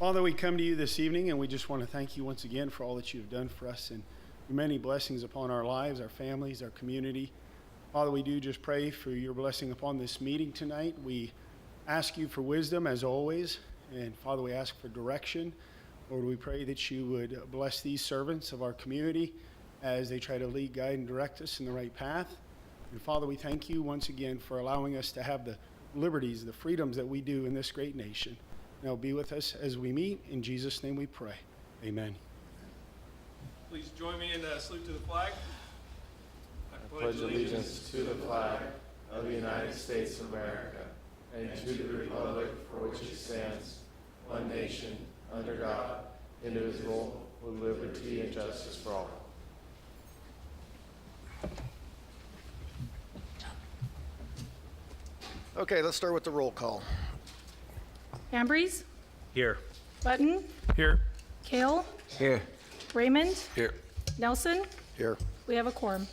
Father, we come to you this evening and we just want to thank you once again for all that you have done for us and your many blessings upon our lives, our families, our community. Father, we do just pray for your blessing upon this meeting tonight. We ask you for wisdom as always. And Father, we ask for direction. Lord, we pray that you would bless these servants of our community as they try to lead, guide, and direct us in the right path. And Father, we thank you once again for allowing us to have the liberties, the freedoms that we do in this great nation. Now be with us as we meet. In Jesus' name we pray. Amen. Please join me in a salute to the flag. I pledge allegiance to the flag of the United States of America and to the republic for which it stands, one nation, under God, indivisible, with liberty and justice for all. Okay, let's start with the roll call. Ambrose, Here. Button, Here. Kale, Here. Raymond, Here. Nelson. Here. We have a quorum.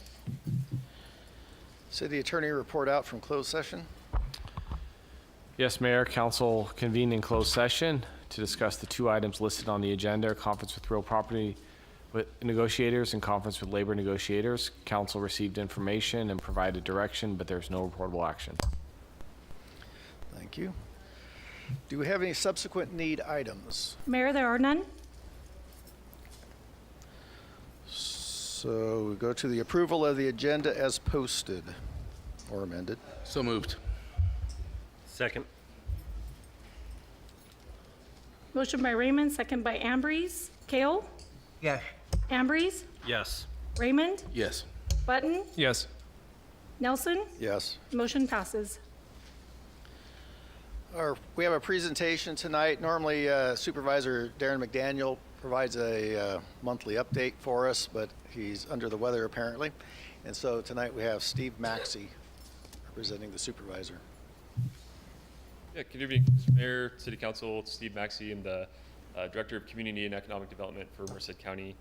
City Attorney report out from closed session. Yes, Mayor, Council convened in closed session to discuss the two items listed on the agenda, conference with real property with negotiators and conference with labor negotiators. Council received information and provided direction, but there's no reportable action. Thank you. Do we have any subsequent need items? Mayor, there are none. So we go to the approval of the agenda as posted or amended. So moved. Second. Motion by Raymond, second by Ambrose. Kale, Yes. Ambrose, Yes. Raymond, Yes. Button, Yes. Nelson. Yes. Motion passes. We have a presentation tonight. Normally Supervisor Darren McDaniel provides a monthly update for us, but he's under the weather apparently. And so tonight we have Steve Maxey representing the supervisor. Yeah, good evening, Mr. Mayor, City Council. Steve Maxey. I'm the Director of Community and Economic Development for Merced County.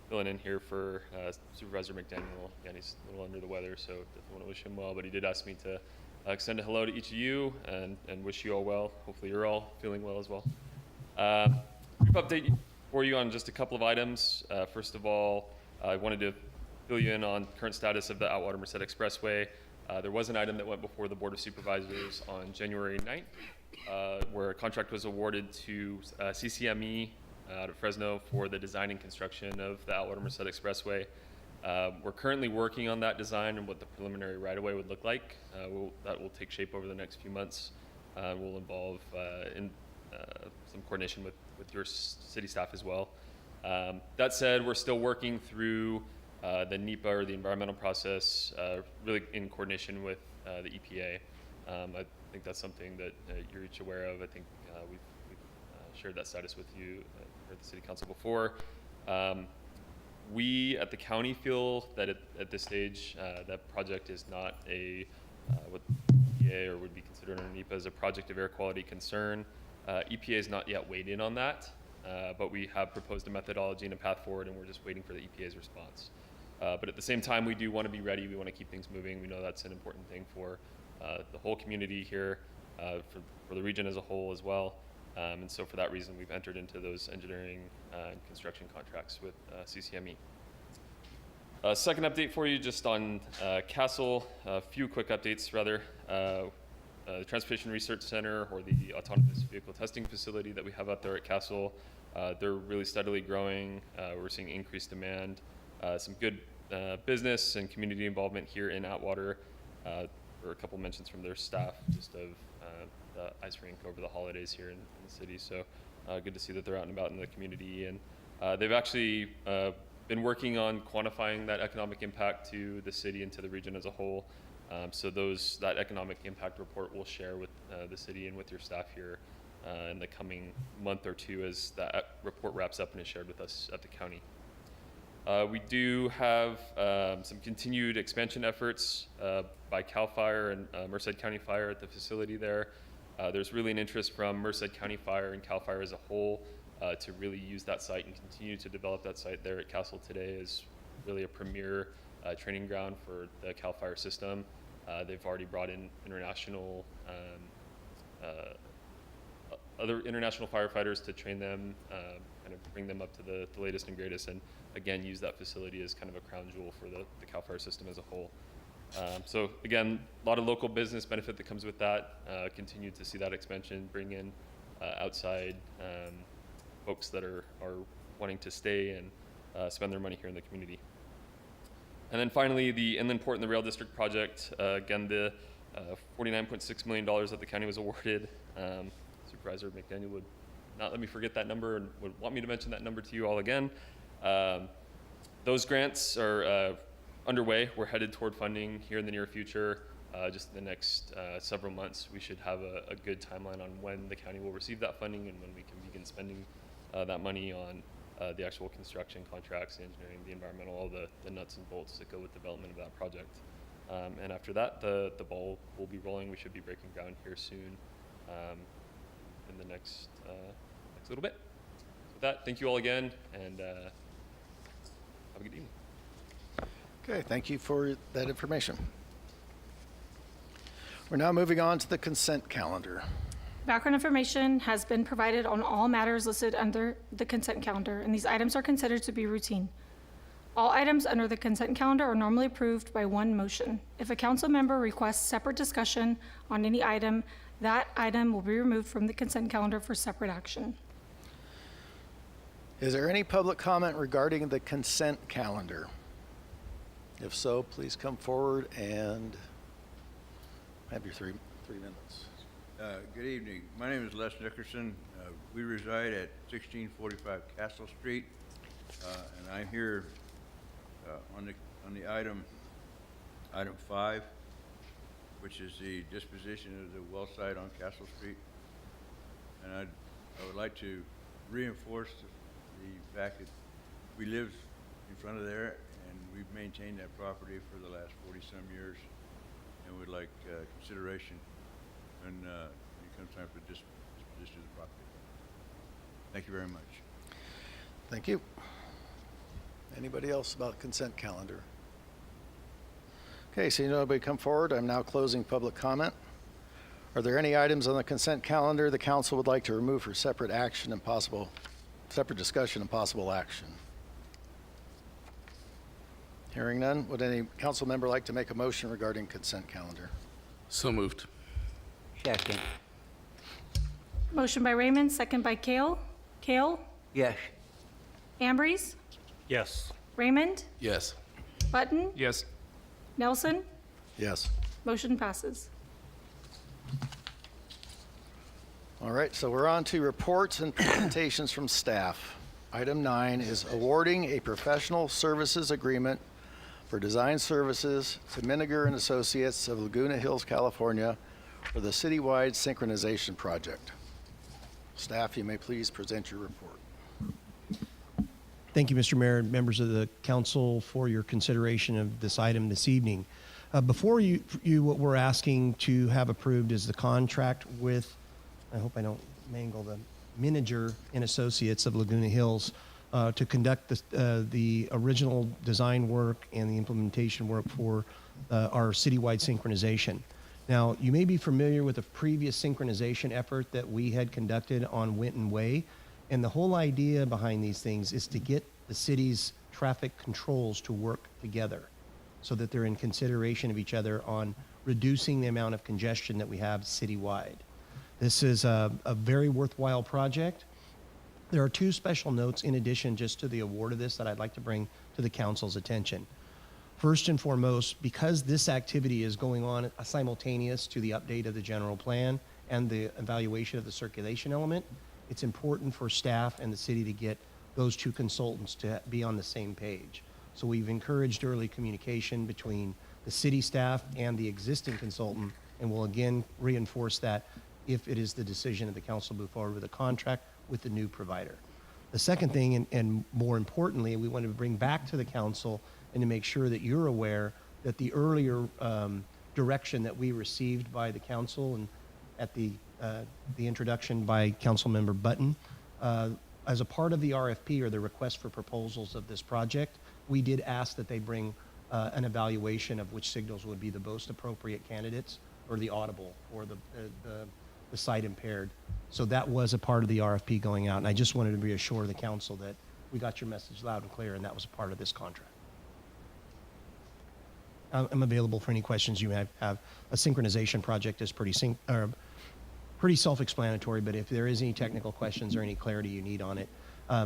Filling in here for Supervisor McDaniel. Again, he's a little under the weather, so definitely want to wish him well. But he did ask me to extend a hello to each of you and wish you all well. Hopefully you're all feeling well as well. Brief update for you on just a couple of items. First of all, I wanted to fill you in on current status of the Atwater Merced Expressway. There was an item that went before the Board of Supervisors on January 9th, where a contract was awarded to CCME out of Fresno for the design and construction of the Atwater Merced Expressway. We're currently working on that design and what the preliminary right-of-way would look like. That will take shape over the next few months. Will involve some coordination with your city staff as well. That said, we're still working through the NEPA or the environmental process, really in coordination with the EPA. I think that's something that you're each aware of. I think we've shared that status with you at the City Council before. We at the county feel that at this stage, that project is not what EPA or would be considered under NEPA as a project of air quality concern. EPA has not yet weighed in on that, but we have proposed a methodology and a path forward, and we're just waiting for the EPA's response. But at the same time, we do want to be ready. We want to keep things moving. We know that's an important thing for the whole community here, for the region as a whole as well. And so for that reason, we've entered into those engineering and construction contracts with CCME. Second update for you just on Castle, a few quick updates rather. The Transportation Research Center, or the autonomous vehicle testing facility that we have out there at Castle, they're really steadily growing. We're seeing increased demand, some good business and community involvement here in Atwater. For a couple mentions from their staff just of the ice rink over the holidays here in the city. So good to see that they're out and about in the community. And they've actually been working on quantifying that economic impact to the city and to the region as a whole. So that economic impact report we'll share with the city and with your staff here in the coming month or two as that report wraps up and is shared with us at the county. We do have some continued expansion efforts by CAL FIRE and Merced County Fire at the facility there. There's really an interest from Merced County Fire and CAL FIRE as a whole to really use that site and continue to develop that site there at Castle today as really a premier training ground for the CAL FIRE system. They've already brought in international other international firefighters to train them, kind of bring them up to the latest and greatest, and again, use that facility as kind of a crown jewel for the CAL FIRE system as a whole. So again, a lot of local business benefit that comes with that. Continue to see that expansion, bring in outside folks that are wanting to stay and spend their money here in the community. And then finally, the Inland Port and the Rail District project. Again, the $49.6 million that the county was awarded. Supervisor McDaniel would not let me forget that number and would want me to mention that number to you all again. Those grants are underway. We're headed toward funding here in the near future. Just in the next several months, we should have a good timeline on when the county will receive that funding and when we can begin spending that money on the actual construction contracts, the engineering, the environmental, all the nuts and bolts that go with development of that project. And after that, the ball will be rolling. We should be breaking ground here soon in the next little bit. So with that, thank you all again, and have a good evening. Okay, thank you for that information. We're now moving on to the consent calendar. Background information has been provided on all matters listed under the consent calendar, and these items are considered to be routine. All items under the consent calendar are normally approved by one motion. If a council member requests separate discussion on any item, that item will be removed from the consent calendar for separate action. Is there any public comment regarding the consent calendar? If so, please come forward and have your three minutes. Good evening. My name is Les Nickerson. We reside at 1645 Castle Street, and I'm here on the item 5, which is the disposition of the well site on Castle Street. And I would like to reinforce the fact that we live in front of there, and we've maintained that property for the last 40-some years, and would like consideration when it comes time for disposition of the property. Thank you very much. Thank you. Anybody else about consent calendar? Okay, seeing nobody come forward, I'm now closing public comment. Are there any items on the consent calendar the council would like to remove for separate action and separate discussion and possible action? Hearing none, would any council member like to make a motion regarding consent calendar? So moved. Second. Motion by Raymond, second by Kale. Kale? Yes. Ambrose? Yes. Raymond? Yes. Button? Yes. Nelson? Yes. Motion passes. All right, so we're on to reports and presentations from staff. Item 9 is awarding a professional services agreement for design services to Miniger and Associates of Laguna Hills, California for the citywide synchronization project. Staff, you may please present your report. Thank you, Mr. Mayor, and members of the council for your consideration of this item this evening. Before you, what we're asking to have approved is the contract with, I hope I don't mangle the Miniger and Associates of Laguna Hills to conduct the original design work and the implementation work for our citywide synchronization. Now, you may be familiar with a previous synchronization effort that we had conducted on Winton Way, and the whole idea behind these things is to get the city's traffic controls to work together so that they're in consideration of each other on reducing the amount of congestion that we have citywide. This is a very worthwhile project. There are two special notes in addition just to the award of this that I'd like to bring to the council's attention. First and foremost, because this activity is going on simultaneous to the update of the general plan and the evaluation of the circulation element, it's important for staff and the city to get those two consultants to be on the same page. So we've encouraged early communication between the city staff and the existing consultant, and we'll again reinforce that if it is the decision of the council to move forward with a contract with the new provider. The second thing, and more importantly, we want to bring back to the council and to make sure that you're aware that the earlier direction that we received by the council and at the introduction by Councilmember Button, as a part of the RFP or the request for proposals of this project, we did ask that they bring an evaluation of which signals would be the most appropriate candidates or the audible or the the sight impaired. So that was a part of the RFP going out, and I just wanted to reassure the council that we got your message loud and clear, and that was a part of this contract. I'm available for any questions you may have. A synchronization project is pretty self-explanatory, but if there is any technical questions or any clarity you need on it,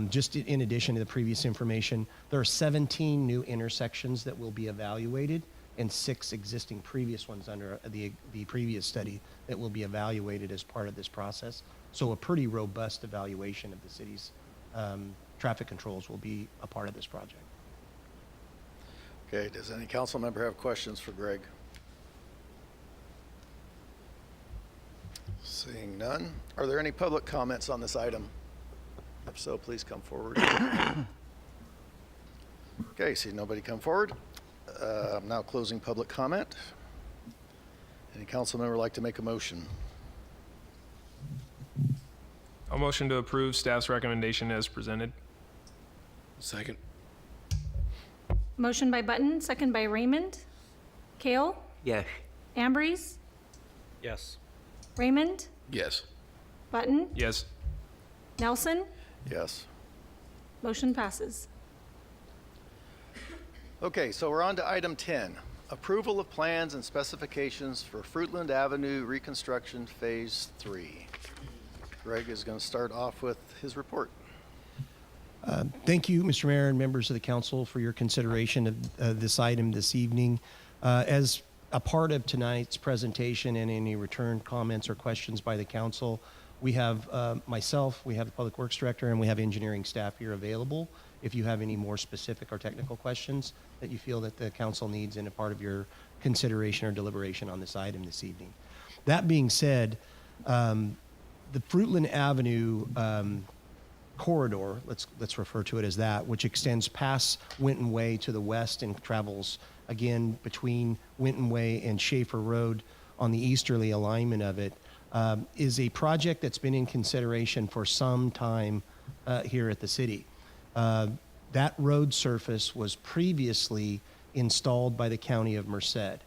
just in addition to the previous information, there are 17 new intersections that will be evaluated and 6 existing previous ones under the previous study that will be evaluated as part of this process. So a pretty robust evaluation of the city's traffic controls will be a part of this project. Okay, does any council member have questions for Greg? Seeing none. Are there any public comments on this item? If so, please come forward. Okay, see nobody come forward. I'm now closing public comment. Any council member like to make a motion? I'll motion to approve staff's recommendation as presented. Second. Motion by Button, second by Raymond. Kale? Yes. Ambrose? Yes. Raymond? Yes. Button? Yes. Nelson? Yes. Motion passes. Okay, so we're on to item 10, approval of plans and specifications for Fruitland Avenue Reconstruction Phase 3. Greg is going to start off with his report. Thank you, Mr. Mayor and members of the council, for your consideration of this item this evening. As a part of tonight's presentation and any return comments or questions by the council, we have myself, we have the Public Works Director, and we have engineering staff here available if you have any more specific or technical questions that you feel that the council needs in a part of your consideration or deliberation on this item this evening. That being said, the Fruitland Avenue corridor, let's refer to it as that, which extends past Winton Way to the west and travels again between Winton Way and Schaefer Road on the easterly alignment of it, is a project that's been in consideration for some time here at the city. That road surface was previously installed by the County of Merced,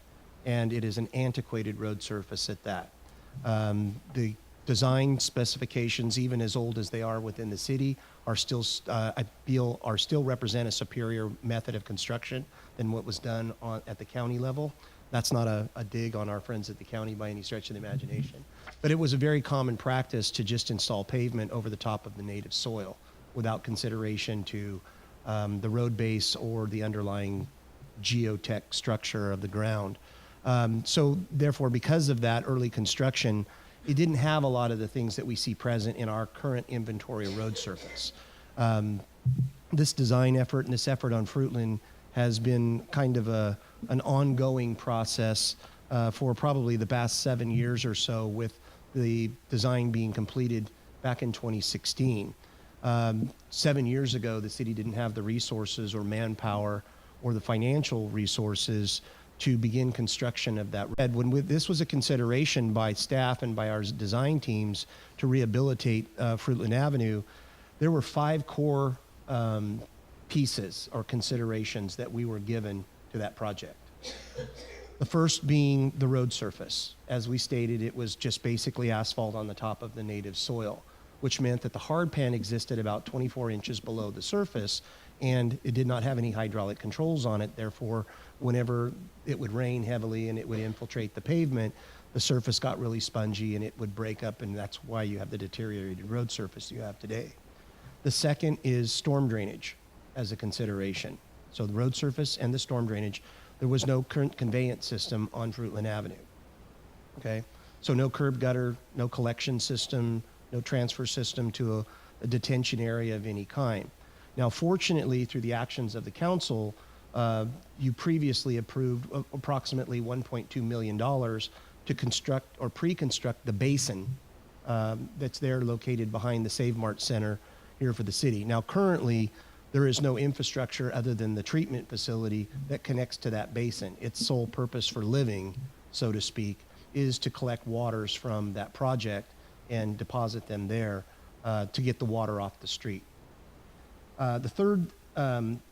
and it is an antiquated road surface at that. The design specifications, even as old as they are within the city, are still, I feel, are still represent a superior method of construction than what was done at the county level. That's not a dig on our friends at the county by any stretch of the imagination. But it was a very common practice to just install pavement over the top of the native soil without consideration to the road base or the underlying geotech structure of the ground. So therefore, because of that early construction, it didn't have a lot of the things that we see present in our current inventory of road surface. This design effort and this effort on Fruitland has been kind of an ongoing process for probably the past 7 years or so, with the design being completed back in 2016. 7 years ago, the city didn't have the resources or manpower or the financial resources to begin construction of that. When this was a consideration by staff and by our design teams to rehabilitate Fruitland Avenue, there were 5 core pieces or considerations that we were given to that project. The first being the road surface. As we stated, it was just basically asphalt on the top of the native soil, which meant that the hard pan existed about 24 inches below the surface, and it did not have any hydraulic controls on it. Therefore, whenever it would rain heavily and it would infiltrate the pavement, the surface got really spongy and it would break up, and that's why you have the deteriorated road surface you have today. The second is storm drainage as a consideration. So the road surface and the storm drainage, there was no current conveyance system on Fruitland Avenue. Okay? So no curb gutter, no collection system, no transfer system to a detention area of any kind. Now, fortunately, through the actions of the council, you previously approved approximately $1.2 million to construct or pre-construct the basin that's there located behind the Save Mart Center here for the city. Now, currently, there is no infrastructure other than the treatment facility that connects to that basin. Its sole purpose for living, so to speak, is to collect waters from that project and deposit them there to get the water off the street. The third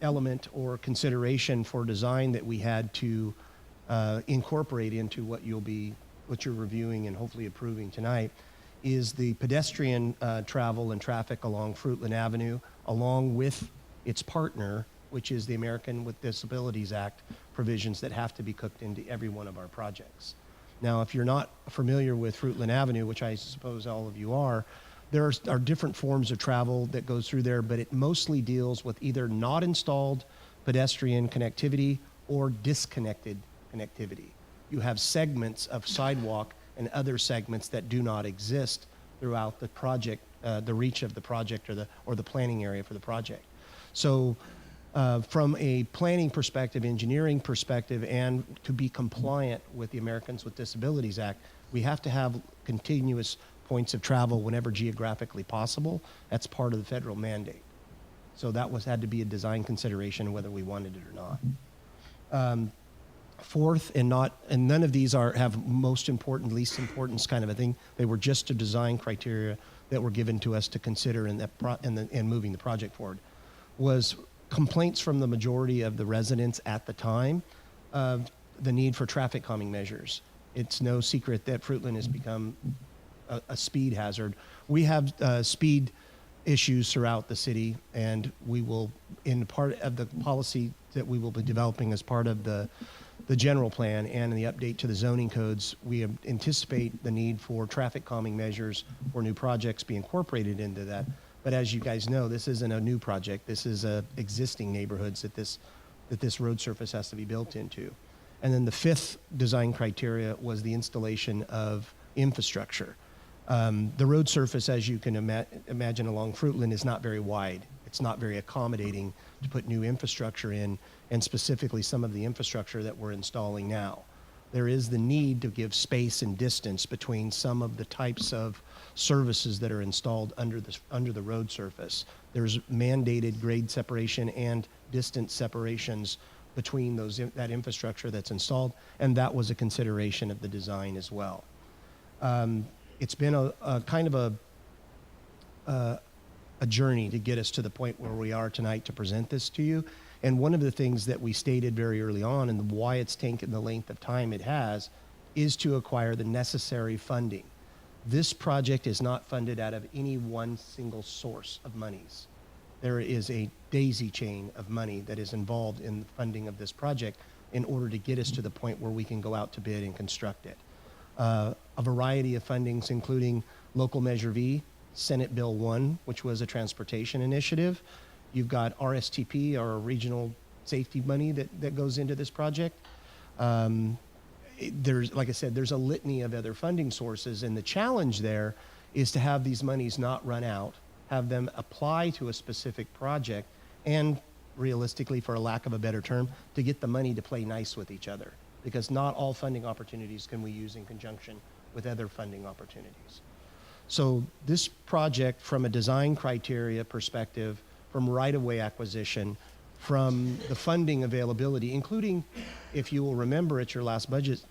element or consideration for design that we had to incorporate into what you're reviewing and hopefully approving tonight is the pedestrian travel and traffic along Fruitland Avenue, along with its partner, which is the American with Disabilities Act provisions that have to be cooked into every one of our projects. Now, if you're not familiar with Fruitland Avenue, which I suppose all of you are, there are different forms of travel that goes through there, but it mostly deals with either not installed pedestrian connectivity or disconnected connectivity. You have segments of sidewalk and other segments that do not exist throughout the project, the reach of the project or the planning area for the project. So from a planning perspective, engineering perspective, and to be compliant with the Americans with Disabilities Act, we have to have continuous points of travel whenever geographically possible. That's part of the federal mandate. So that had to be a design consideration whether we wanted it or not. Fourth, and none of these have most important, least importance kind of a thing. They were just a design criteria that were given to us to consider in moving the project forward. Was complaints from the majority of the residents at the time of the need for traffic calming measures. It's no secret that Fruitland has become a speed hazard. We have speed issues throughout the city, and we will, in part of the policy that we will be developing as part of the general plan and in the update to the zoning codes, we anticipate the need for traffic calming measures for new projects be incorporated into that. But as you guys know, this isn't a new project. This is existing neighborhoods that this road surface has to be built into. And then the fifth design criteria was the installation of infrastructure. The road surface, as you can imagine along Fruitland, is not very wide. It's not very accommodating to put new infrastructure in, and specifically some of the infrastructure that we're installing now. There is the need to give space and distance between some of the types of services that are installed under the road surface. There's mandated grade separation and distance separations between that infrastructure that's installed, and that was a consideration of the design as well. It's been a kind of a journey to get us to the point where we are tonight to present this to you. And one of the things that we stated very early on, and why it's taken the length of time it has, is to acquire the necessary funding. This project is not funded out of any one single source of monies. There is a daisy chain of money that is involved in the funding of this project in order to get us to the point where we can go out to bid and construct it. A variety of fundings, including Local Measure V, Senate Bill 1, which was a transportation initiative. You've got RSTP, our regional safety money that goes into this project. There's, like I said, there's a litany of other funding sources, and the challenge there is to have these monies not run out, have them apply to a specific project, and realistically, for a lack of a better term, to get the money to play nice with each other, because not all funding opportunities can we use in conjunction with other funding opportunities. So this project, from a design criteria perspective, from right-of-way acquisition, from the funding availability, including, if you will remember at your last budget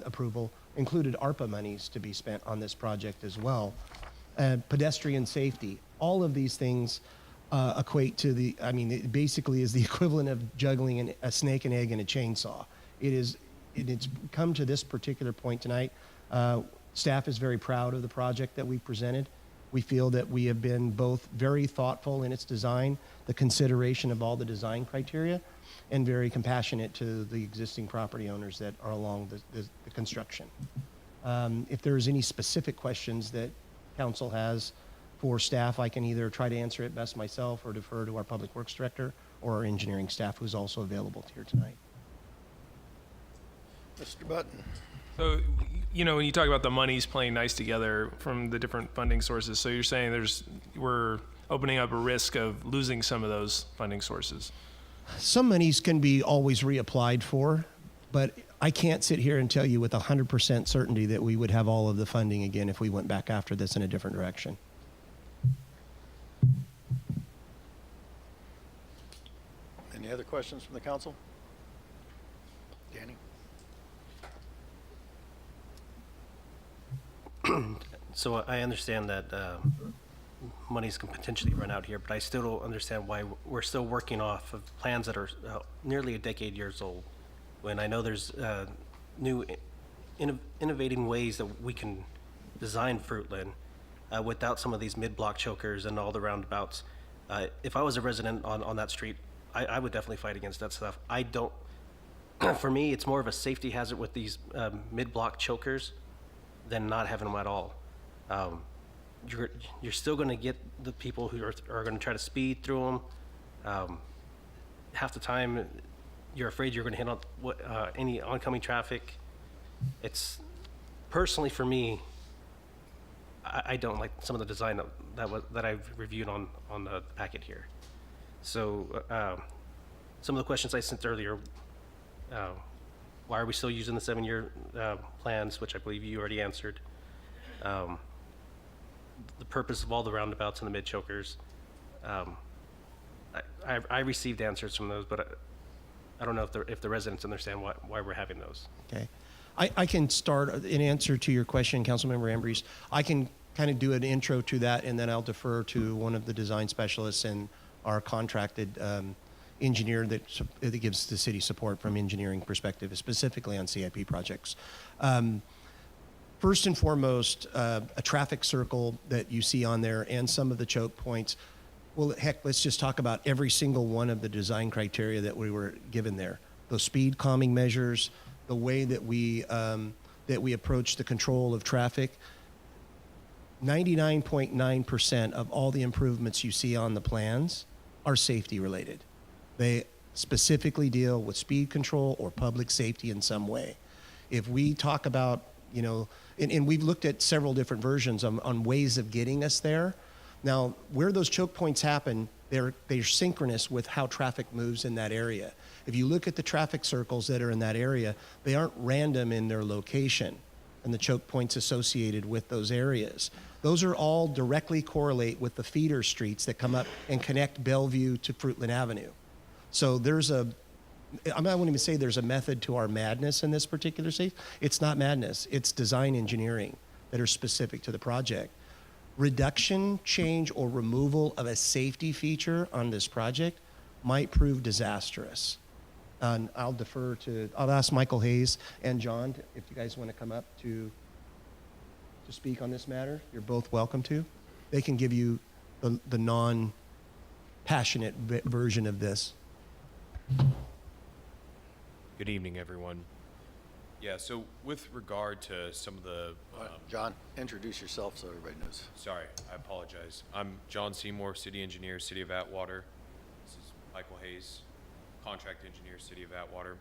approval, included ARPA monies to be spent on this project as well. Pedestrian safety, all of these things equate to it basically is the equivalent of juggling a snake, an egg, and a chainsaw. It's come to this particular point tonight. Staff is very proud of the project that we presented. We feel that we have been both very thoughtful in its design, the consideration of all the design criteria, and very compassionate to the existing property owners that are along the construction. If there's any specific questions that council has for staff, I can either try to answer it best myself or defer to our Public Works Director or our engineering staff, who's also available here tonight. Mr. Button. So, when you talk about the monies playing nice together from the different funding sources, so you're saying we're opening up a risk of losing some of those funding sources. Some monies can be always reapplied for, but I can't sit here and tell you with 100% certainty that we would have all of the funding again if we went back after this in a different direction. Any other questions from the council? Danny? So I understand that monies can potentially run out here, but I still don't understand why we're still working off of plans that are nearly a decade years old, when I know there's new innovating ways that we can design Fruitland without some of these mid-block chokers and all the roundabouts. If I was a resident on that street, I would definitely fight against that stuff. I don't, for me, it's more of a safety hazard with these mid-block chokers than not having them at all. You're still going to get the people who are going to try to speed through them. Half the time, you're afraid you're going to hit on any oncoming traffic. It's personally for me, I don't like some of the design that I've reviewed on the packet here. So some of the questions I sent earlier, why are we still using the 7-year plans, which I believe you already answered. The purpose of all the roundabouts and the mid chokers. I received answers from those, but I don't know if the residents understand why we're having those. Okay. I can start in answer to your question, Councilmember Ambrose. I can kind of do an intro to that, and then I'll defer to one of the design specialists and our contracted engineer that gives the city support from engineering perspective, specifically on CIP projects. First and foremost, a traffic circle that you see on there and some of the choke points. Well, heck, let's just talk about every single one of the design criteria that we were given there. Those speed calming measures, the way that we approach the control of traffic. 99.9% of all the improvements you see on the plans are safety related. They specifically deal with speed control or public safety in some way. If we talk about, and we've looked at several different versions on ways of getting us there. Now, where those choke points happen, they're synchronous with how traffic moves in that area. If you look at the traffic circles that are in that area, they aren't random in their location and the choke points associated with those areas. Those are all directly correlate with the feeder streets that come up and connect Bellevue to Fruitland Avenue. So I wouldn't even say there's a method to our madness in this particular case. It's not madness. It's design engineering that are specific to the project. Reduction, change, or removal of a safety feature on this project might prove disastrous. And I'll ask Michael Hayes and John if you guys want to come up to speak on this matter. You're both welcome to. They can give you the non-passionate version of this. Good evening, everyone. Yeah, so with regard to some of the, John, introduce yourself so everybody knows. sorry, I apologize. I'm John Seymour, City Engineer, City of Atwater. This is Michael Hayes, Contract Engineer, City of Atwater.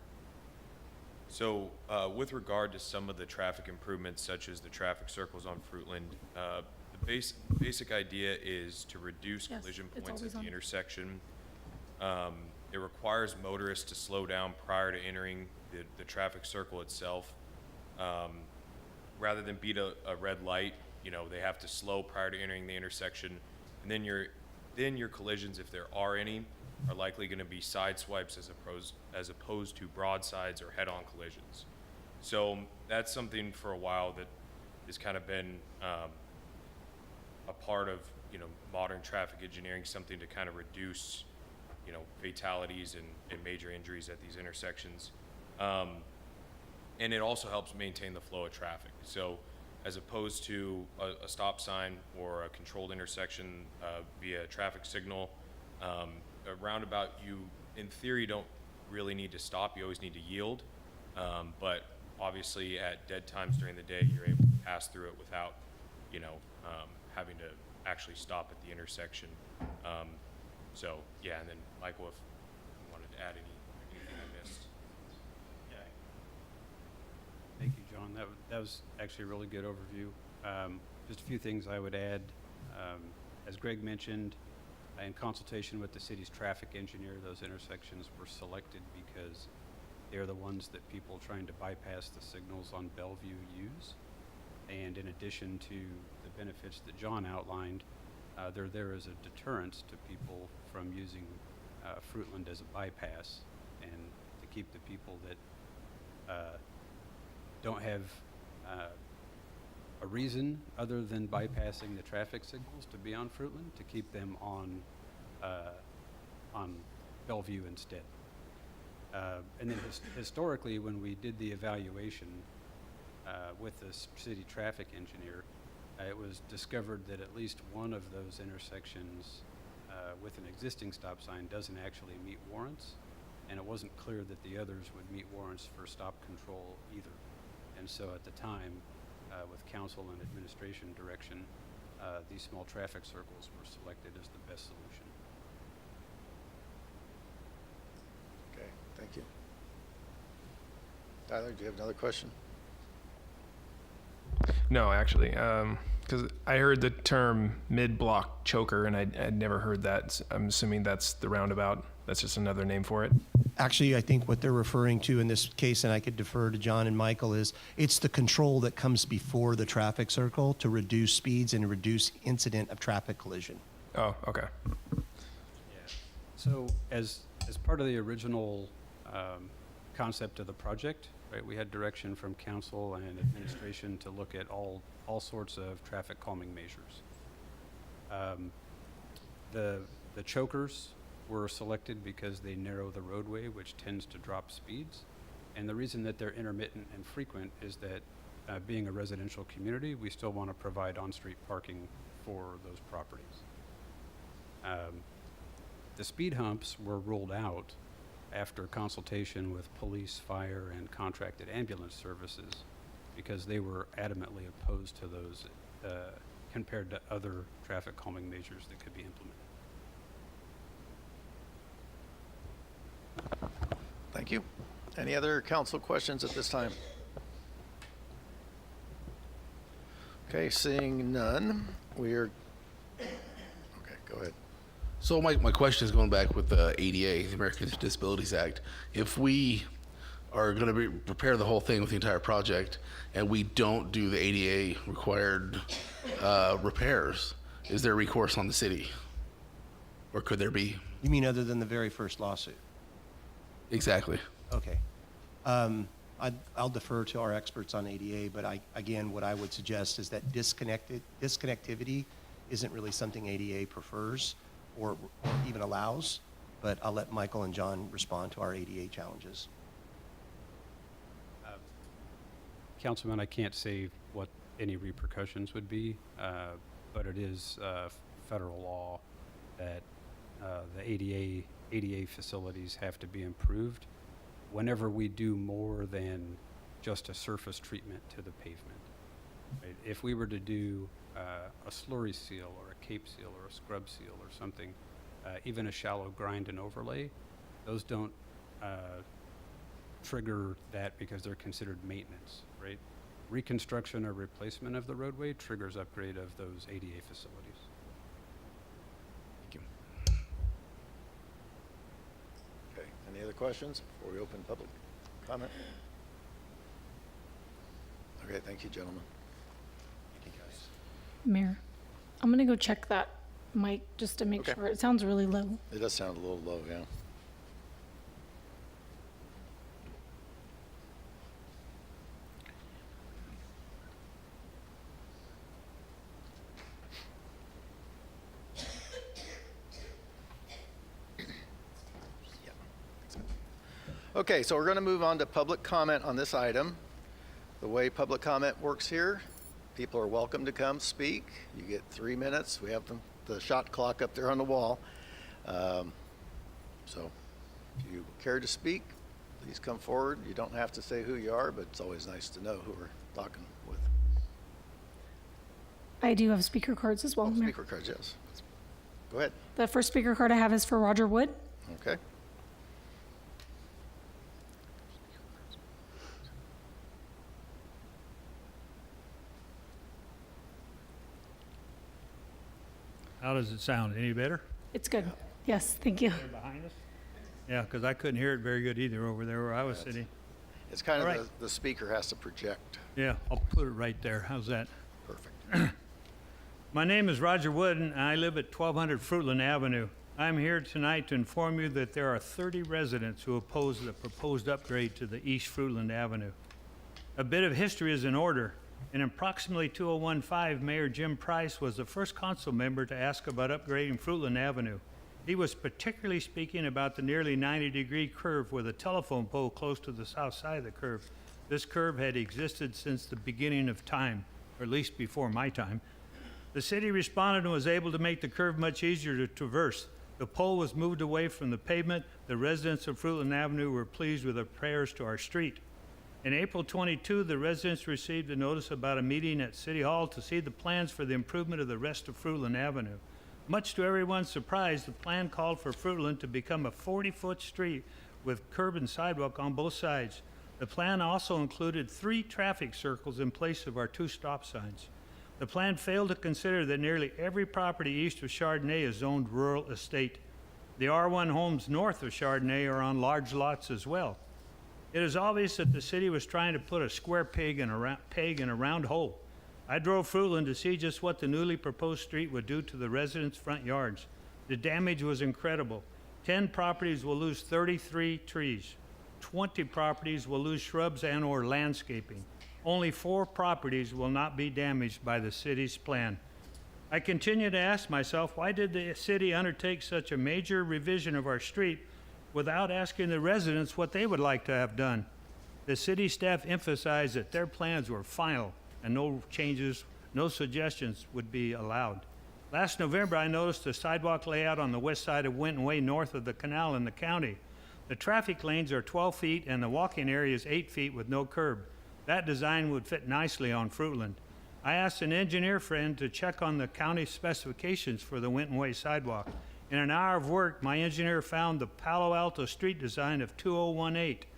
So with regard to some of the traffic improvements, such as the traffic circles on Fruitland, the basic idea is to reduce Yes, collision it's points always at the on. intersection. It requires motorists to slow down prior to entering the traffic circle itself. Rather than beat a red light, they have to slow prior to entering the intersection. And then your collisions, if there are any, are likely going to be side swipes as opposed to broadsides or head-on collisions. So that's something for a while that has kind of been a part of modern traffic engineering, something to kind of reduce fatalities and major injuries at these intersections. And it also helps maintain the flow of traffic. So as opposed to a stop sign or a controlled intersection via traffic signal, a roundabout, you in theory don't really need to stop, you always need to yield. But obviously at dead times during the day, you're able to pass through it without having to actually stop at the intersection. So yeah, and then Michael, if you wanted to add anything I missed. Thank you, John. That was actually a really good overview. Just a few things I would add. As Greg mentioned, in consultation with the city's traffic engineer, those intersections were selected because they're the ones that people trying to bypass the signals on Bellevue use. And in addition to the benefits that John outlined, they're there as a deterrence to people from using Fruitland as a bypass, and to keep the people that don't have a reason other than bypassing the traffic signals to be on Fruitland, to keep them on Bellevue instead. And then historically, when we did the evaluation with the city traffic engineer, it was discovered that at least one of those intersections with an existing stop sign doesn't actually meet warrants, and it wasn't clear that the others would meet warrants for stop control either. And so at the time, with council and administration direction, these small traffic circles were selected as the best solution. Okay, thank you. Tyler, do you have another question? No, actually, because I heard the term mid-block choker, and I'd never heard that. I'm assuming that's the roundabout. That's just another name for it. Actually, I think what they're referring to in this case, and I could defer to John and Michael, is it's the control that comes before the traffic circle to reduce speeds and reduce incident of traffic collision. Oh, okay. So as part of the original concept of the project, right, we had direction from council and administration to look at all sorts of traffic calming measures. The chokers were selected because they narrow the roadway, which tends to drop speeds. And the reason that they're intermittent and frequent is that being a residential community, we still want to provide on-street parking for those properties. The speed humps were ruled out after consultation with police, fire, and contracted ambulance services because they were adamantly opposed to those compared to other traffic calming measures that could be implemented. Thank you. Any other council questions at this time? Okay, seeing none, okay, go ahead. So my question is going back with the ADA, the Americans with Disabilities Act. If we are going to prepare the whole thing with the entire project and we don't do the ADA required repairs, is there recourse on the city? Or could there be? You mean other than the very first lawsuit? Exactly. Okay. I'll defer to our experts on ADA, but again, what I would suggest is that disconnectivity isn't really something ADA prefers or even allows, but I'll let Michael and John respond to our ADA challenges. Councilman, I can't say what any repercussions would be, but it is federal law that the ADA facilities have to be improved whenever we do more than just a surface treatment to the pavement. Right? If we were to do a slurry seal or a cape seal or a scrub seal or something, even a shallow grind and overlay, those don't trigger that because they're considered maintenance, right? Reconstruction or replacement of the roadway triggers upgrade of those ADA facilities. Thank you. Okay, any other questions before we open public comment? Okay, thank you, gentlemen. Thank you, guys. Mayor, I'm going to go check that mic just to make Okay. sure. It sounds really low. It does sound a little low, yeah. Okay, so we're going to move on to public comment on this item. The way public comment works here, people are welcome to come speak. You get 3 minutes. We have the shot clock up there on the wall. So if you care to speak, please come forward. You don't have to say who you are, but it's always nice to know who we're talking with. I do have speaker cards as well, Mayor. Speaker cards, yes. Go ahead. The first speaker card I have is for Roger Wood. Okay. How does it sound? Any better? It's good. Yes, thank you. They're behind us? Yeah, because I couldn't hear it very good either over there where I was sitting. It's kind All of right. the speaker has to project. Yeah, I'll put it right there. How's that? Perfect. My name is Roger Wood, and I live at 1200 Fruitland Avenue. I'm here tonight to inform you that there are 30 residents who oppose the proposed upgrade to the East Fruitland Avenue. A bit of history is in order. In approximately 2015, Mayor Jim Price was the first council member to ask about upgrading Fruitland Avenue. He was particularly speaking about the nearly 90-degree curve with a telephone pole close to the south side of the curve. This curve had existed since the beginning of time, or at least before my time. The city responded and was able to make the curve much easier to traverse. The pole was moved away from the pavement. The residents of Fruitland Avenue were pleased with the repairs to our street. In April 22, the residents received a notice about a meeting at City Hall to see the plans for the improvement of the rest of Fruitland Avenue. Much to everyone's surprise, the plan called for Fruitland to become a 40-foot street with curb and sidewalk on both sides. The plan also included 3 traffic circles in place of our 2 stop signs. The plan failed to consider that nearly every property east of Chardonnay is zoned rural estate. The R1 homes north of Chardonnay are on large lots as well. It is obvious that the city was trying to put a square peg in a round hole. I drove Fruitland to see just what the newly proposed street would do to the residents' front yards. The damage was incredible. 10 properties will lose 33 trees. 20 properties will lose shrubs and/or landscaping. Only 4 properties will not be damaged by the city's plan. I continue to ask myself, why did the city undertake such a major revision of our street without asking the residents what they would like to have done? The city staff emphasized that their plans were final and no changes, no suggestions would be allowed. Last November, I noticed a sidewalk layout on the west side of Winton Way north of the canal in the county. The traffic lanes are 12 feet and the walking area is 8 feet with no curb. That design would fit nicely on Fruitland. I asked an engineer friend to check on the county specifications for the Winton Way sidewalk. In an hour of work, my engineer found the Palo Alto street design of 2018.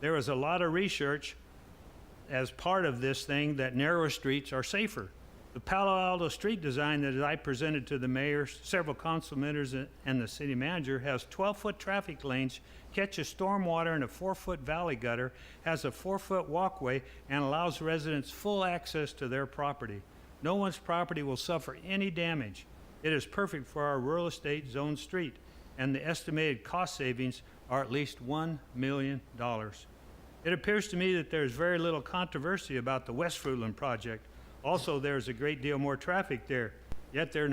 There was a lot of research as part of this thing that narrower streets are safer. The Palo Alto street design that I presented to the mayor, several council members, and the city manager has 12-foot traffic lanes, catches stormwater in a 4-foot valley gutter, has a 4-foot walkway, and allows residents full access to their property. No one's property will suffer any damage. It is perfect for our rural estate zone street, and the estimated cost savings are at least $1 million. It appears to me that there is very little controversy about the West Fruitland project. Also, there is a great deal more traffic there, yet there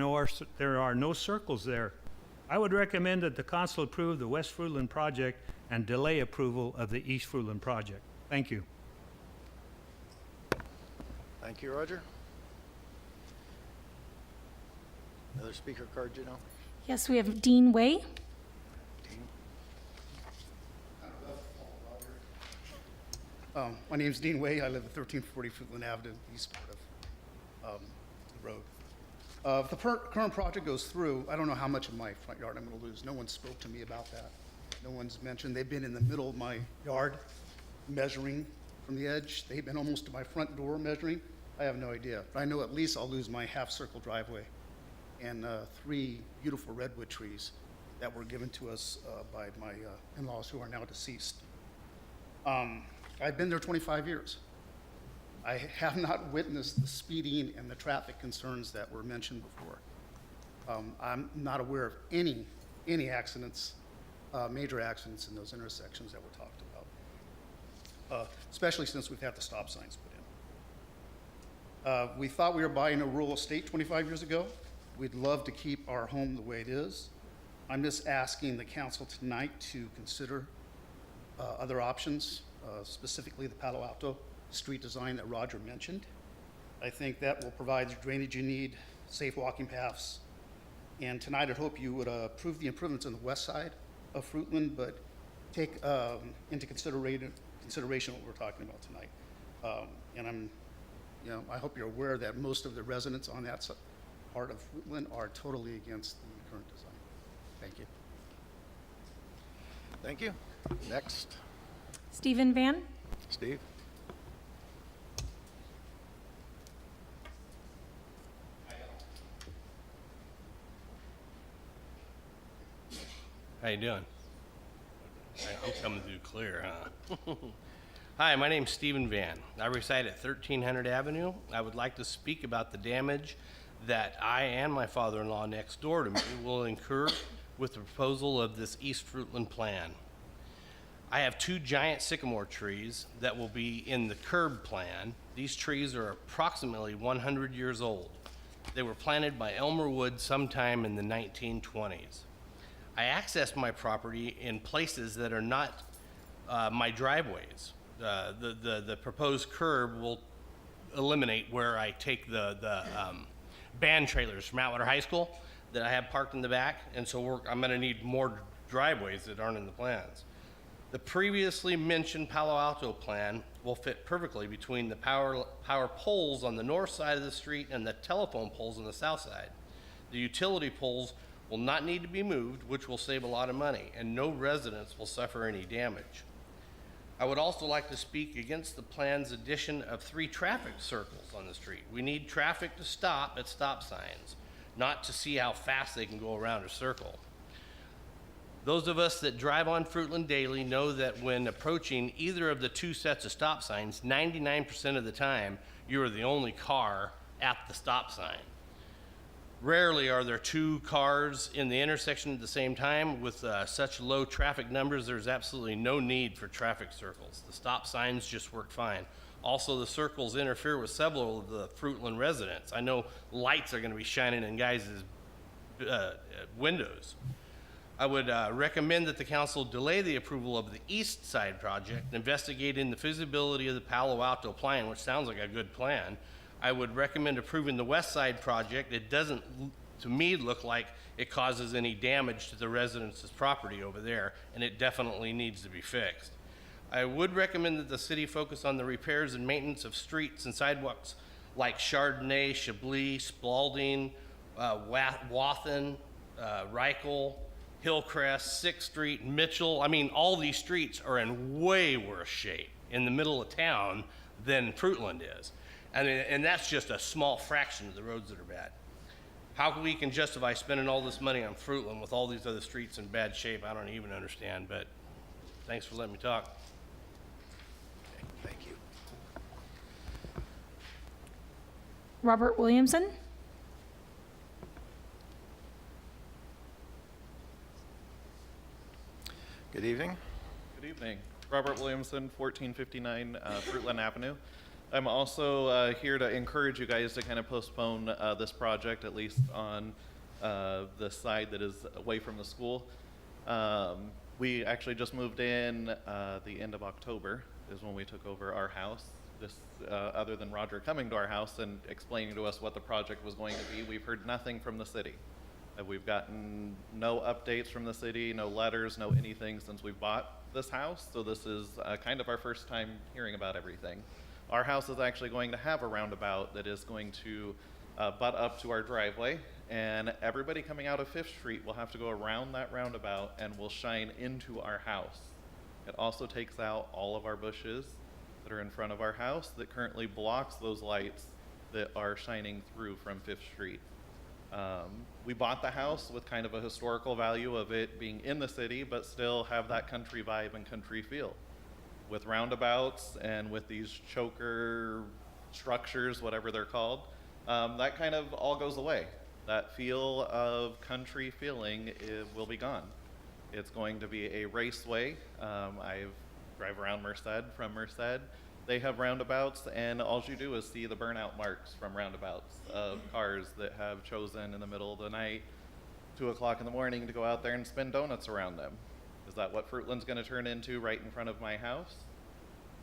are no circles there. I would recommend that the council approve the West Fruitland project and delay approval of the East Fruitland project. Thank you. Thank you, Roger. Another speaker card, you know? Yes, we have Dean Way. My name's Dean Way. I live at 1340 Fruitland Avenue, east part of the road. If the current project goes through, I don't know how much of my front yard I'm going to lose. No one spoke to me about that. No one's mentioned. They've been in the middle of my yard measuring from the edge. They've been almost to my front door measuring. I have no idea. But I know at least I'll lose my half-circle driveway and 3 beautiful redwood trees that were given to us by my in-laws who are now deceased. I've been there 25 years. I have not witnessed the speeding and the traffic concerns that were mentioned before. I'm not aware of any accidents, major accidents in those intersections that were talked about, especially since we've had the stop signs put in. We thought we were buying a rural estate 25 years ago. We'd love to keep our home the way it is. I'm just asking the council tonight to consider other options, specifically the Palo Alto street design that Roger mentioned. I think that will provide the drainage you need, safe walking paths. And tonight I'd hope you would approve the improvements on the west side of Fruitland, but take into consideration what we're talking about tonight. And I hope you're aware that most of the residents on that part of Fruitland are totally against the current design. Thank you. Thank you. Next, Stephen Van. Steve. How you doing? I'm coming through clear, huh? Hi, my name's Stephen Van. I reside at 1300 Avenue. I would like to speak about the damage that I and my father-in-law next door to me will incur with the proposal of this East Fruitland plan. I have 2 giant sycamore trees that will be in the curb plan. These trees are approximately 100 years old. They were planted by Elmer Wood sometime in the 1920s. I access my property in places that are not my driveways. The proposed curb will eliminate where I take the band trailers from Atwater High School that I have parked in the back, and so I'm gonna need more driveways that aren't in the plans. The previously mentioned Palo Alto plan will fit perfectly between the power poles on the north side of the street and the telephone poles on the south side. The utility poles will not need to be moved, which will save a lot of money, and no residents will suffer any damage. I would also like to speak against the plan's addition of 3 traffic circles on the street. We need traffic to stop at stop signs, not to see how fast they can go around a circle. Those of us that drive on Fruitland daily know that when approaching either of the 2 sets of stop signs, 99% of the time, you are the only car at the stop sign. Rarely are there 2 cars in the intersection at the same time. With such low traffic numbers, there's absolutely no need for traffic circles. The stop signs just work fine. Also, the circles interfere with several of the Fruitland residents. I know lights are going to be shining in guys' windows. I would recommend that the council delay the approval of the east side project, investigating the feasibility of the Palo Alto plan, which sounds like a good plan. I would recommend approving the west side project. It doesn't, to me, look like it causes any damage to the residents' property over there, and it definitely needs to be fixed. I would recommend that the city focus on the repairs and maintenance of streets and sidewalks like Chardonnay, Chablis, Spalding, Wathen, Reichel, Hillcrest, 6th Street, Mitchell. I mean, all these streets are in way worse shape in the middle of town than Fruitland is. And that's just a small fraction of the roads that are bad. How we can justify spending all this money on Fruitland with all these other streets in bad shape, I don't even understand, but thanks for letting me talk. Thank you. Robert Williamson. Good evening. Good evening. Robert Williamson, 1459 Fruitland Avenue. I'm also here to encourage you guys to kind of postpone this project, at least on the side that is away from the school. We actually just moved in the end of October is when we took over our house. This, other than Roger coming to our house and explaining to us what the project was going to be, we've heard nothing from the city. We've gotten no updates from the city, no letters, no anything since we bought this house. So this is kind of our first time hearing about everything. Our house is actually going to have a roundabout that is going to butt up to our driveway, and everybody coming out of 5th Street will have to go around that roundabout and will shine into our house. It also takes out all of our bushes that are in front of our house that currently blocks those lights that are shining through from 5th Street. We bought the house with kind of a historical value of it being in the city, but still have that country vibe and country feel. With roundabouts and with these choker structures, whatever they're called, that kind of all goes away. That feel of country feeling will be gone. It's going to be a raceway. I drive around Merced, from Merced. They have roundabouts, and all you do is see the burnout marks from roundabouts of cars that have chosen in the middle of the night, 2 o'clock in the morning, to go out there and spin donuts around them. Is that what Fruitland's going to turn into right in front of my house?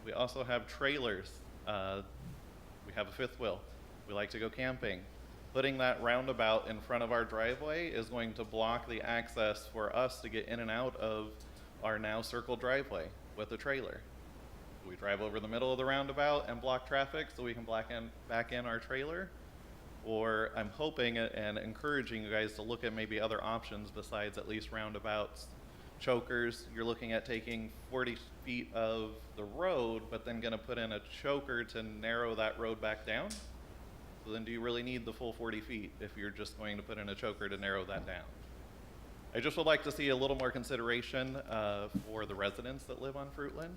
We also have trailers. We have a fifth wheel. We like to go camping. Putting that roundabout in front of our driveway is going to block the access for us to get in and out of our now circle driveway with a trailer. We drive over the middle of the roundabout and block traffic so we can back in our trailer. Or I'm hoping and encouraging you guys to look at maybe other options besides at least roundabouts. Chokers, you're looking at taking 40 feet of the road, but then gonna put in a choker to narrow that road back down. So then do you really need the full 40 feet if you're just going to put in a choker to narrow that down? I just would like to see a little more consideration for the residents that live on Fruitland,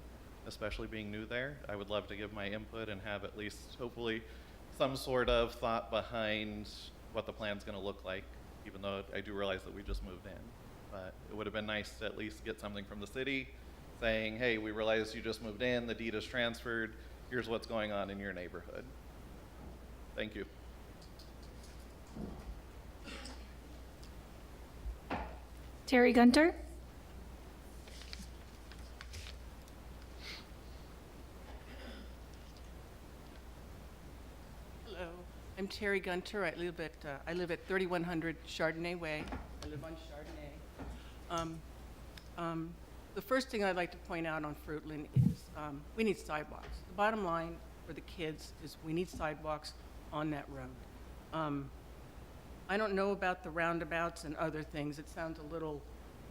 especially being new there. I would love to give my input and have at least hopefully some sort of thought behind what the plan's gonna look like, even though I do realize that we just moved in. But it would have been nice to at least get something from the city saying, hey, we realize you just moved in, the deed is transferred, here's what's going on in your neighborhood. Thank you. Terry Gunter. Hello, I'm Terry Gunter. I live at 3100 Chardonnay Way. I live on Chardonnay. The first thing I'd like to point out on Fruitland is we need sidewalks. The bottom line for the kids is we need sidewalks on that road. I don't know about the roundabouts and other things. It sounds a little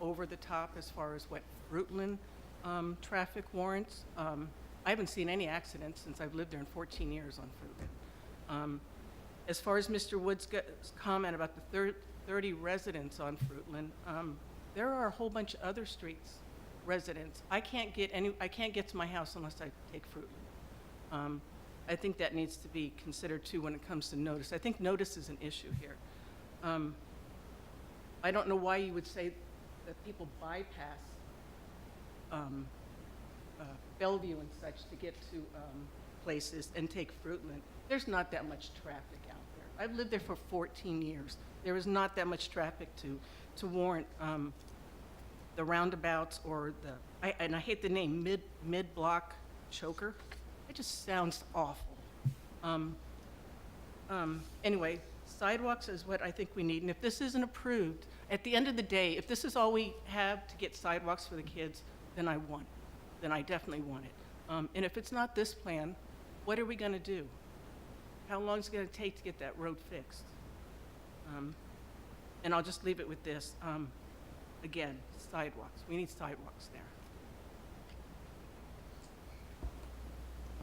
over the top as far as what Fruitland traffic warrants. I haven't seen any accidents since I've lived there in 14 years on Fruitland. As far as Mr. Wood's comment about the 30 residents on Fruitland, there are a whole bunch of other streets residents. I can't get to my house unless I take Fruitland. I think that needs to be considered too when it comes to notice. I think notice is an issue here. I don't know why you would say that people bypass Bellevue and such to get to places and take Fruitland. There's not that much traffic out there. I've lived there for 14 years. There is not that much traffic to warrant the roundabouts or and I hate the name, mid-block choker. It just sounds awful. Anyway, sidewalks is what I think we need, and if this isn't approved, at the end of the day, if this is all we have to get sidewalks for the kids, then I want it. Then I definitely want it. And if it's not this plan, what are we gonna do? How long is it gonna take to get that road fixed? And I'll just leave it with this. Again, sidewalks. We need sidewalks there.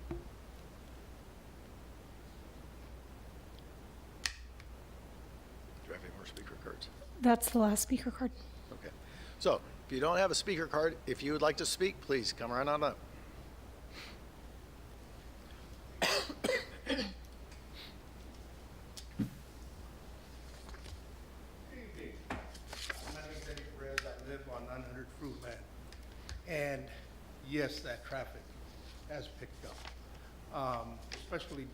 Do you have any more speaker cards? That's the last speaker card. Okay. So if you don't have a speaker card, if you would like to speak, please come right on up. My name is Eddie Perez. I live on 900 Fruitland. And yes, that traffic has picked up, especially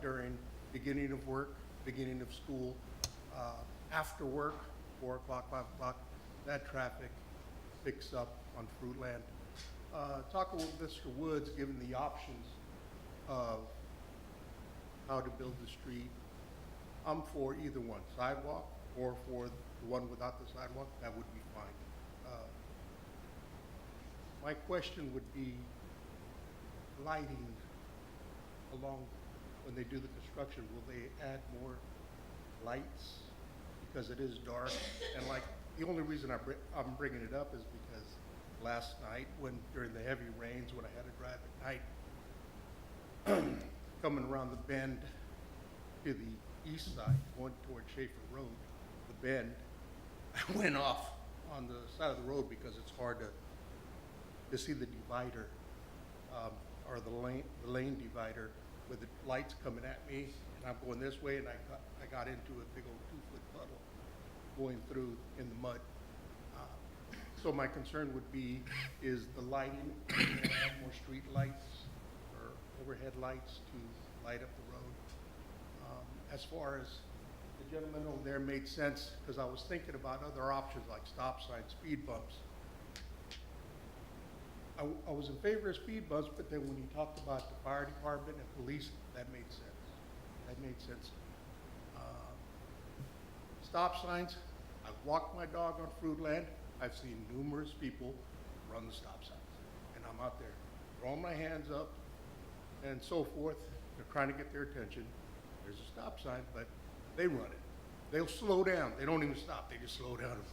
during beginning of work, beginning of school, after work, 4 o'clock, 5 o'clock, that traffic picks up on Fruitland. Talking with Mr. Woods, given the options of how to build the street, I'm for either one, sidewalk or for the one without the sidewalk, that would be fine. My question would be lighting along, when they do the construction, will they add more lights? Because it is dark, and like, the only reason I'm bringing it up is because last night, during the heavy rains, when I had to drive at night, coming around the bend to the east side, going toward Schaefer Road, the bend, I went off on the side of the road because it's hard to see the divider, or the lane divider with the lights coming at me, and I'm going this way, and I got into a big old 2-foot puddle going through in the mud. So my concern would be, is the lighting, add more street lights or overhead lights to light up the road? As far as the gentleman over there made sense, because I was thinking about other options like stop signs, speed bumps. I was in favor of speed bumps, but then when he talked about the fire department and police, that made sense. That made sense. Stop signs, I've walked my dog on Fruitland. I've seen numerous people run the stop signs. And I'm out there throwing my hands up and so forth. They're trying to get their attention. There's a stop sign, but they run it. They'll slow down. They don't even stop. They just slow down and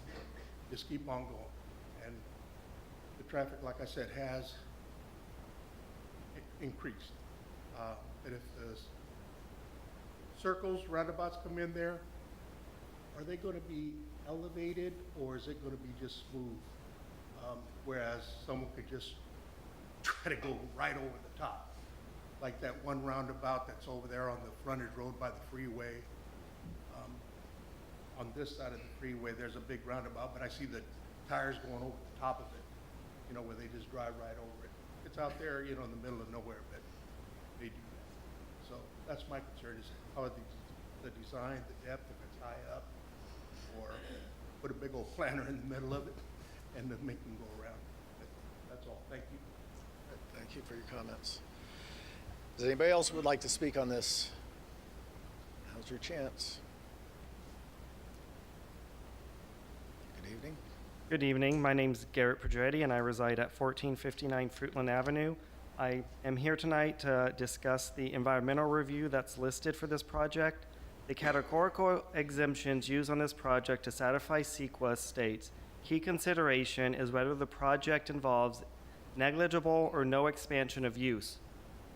just keep on going. And the traffic, like I said, has increased. And if the circles, roundabouts come in there, are they going to be elevated or is it going to be just smooth? Whereas someone could just try to go right over the top. Like that one roundabout that's over there on the frontage road by the freeway. On this side of the freeway, there's a big roundabout, but I see the tires going over the top of it, you know, where they just drive right over it. It's out there, you know, in the middle of nowhere, but they do that. So that's my concern, is how the design, the depth, if it's high up, or put a big old planter in the middle of it and then make them go around. But that's all. Thank you. Thank you for your comments. Does anybody else would like to speak on this Now's your chance. Good evening. Good evening. My name is Garrett Pedretti, and I reside at 1459 Fruitland Avenue. I am here tonight to discuss the environmental review that's listed for this project. The categorical exemptions used on this project to satisfy CEQA states, key consideration is whether the project involves negligible or no expansion of use,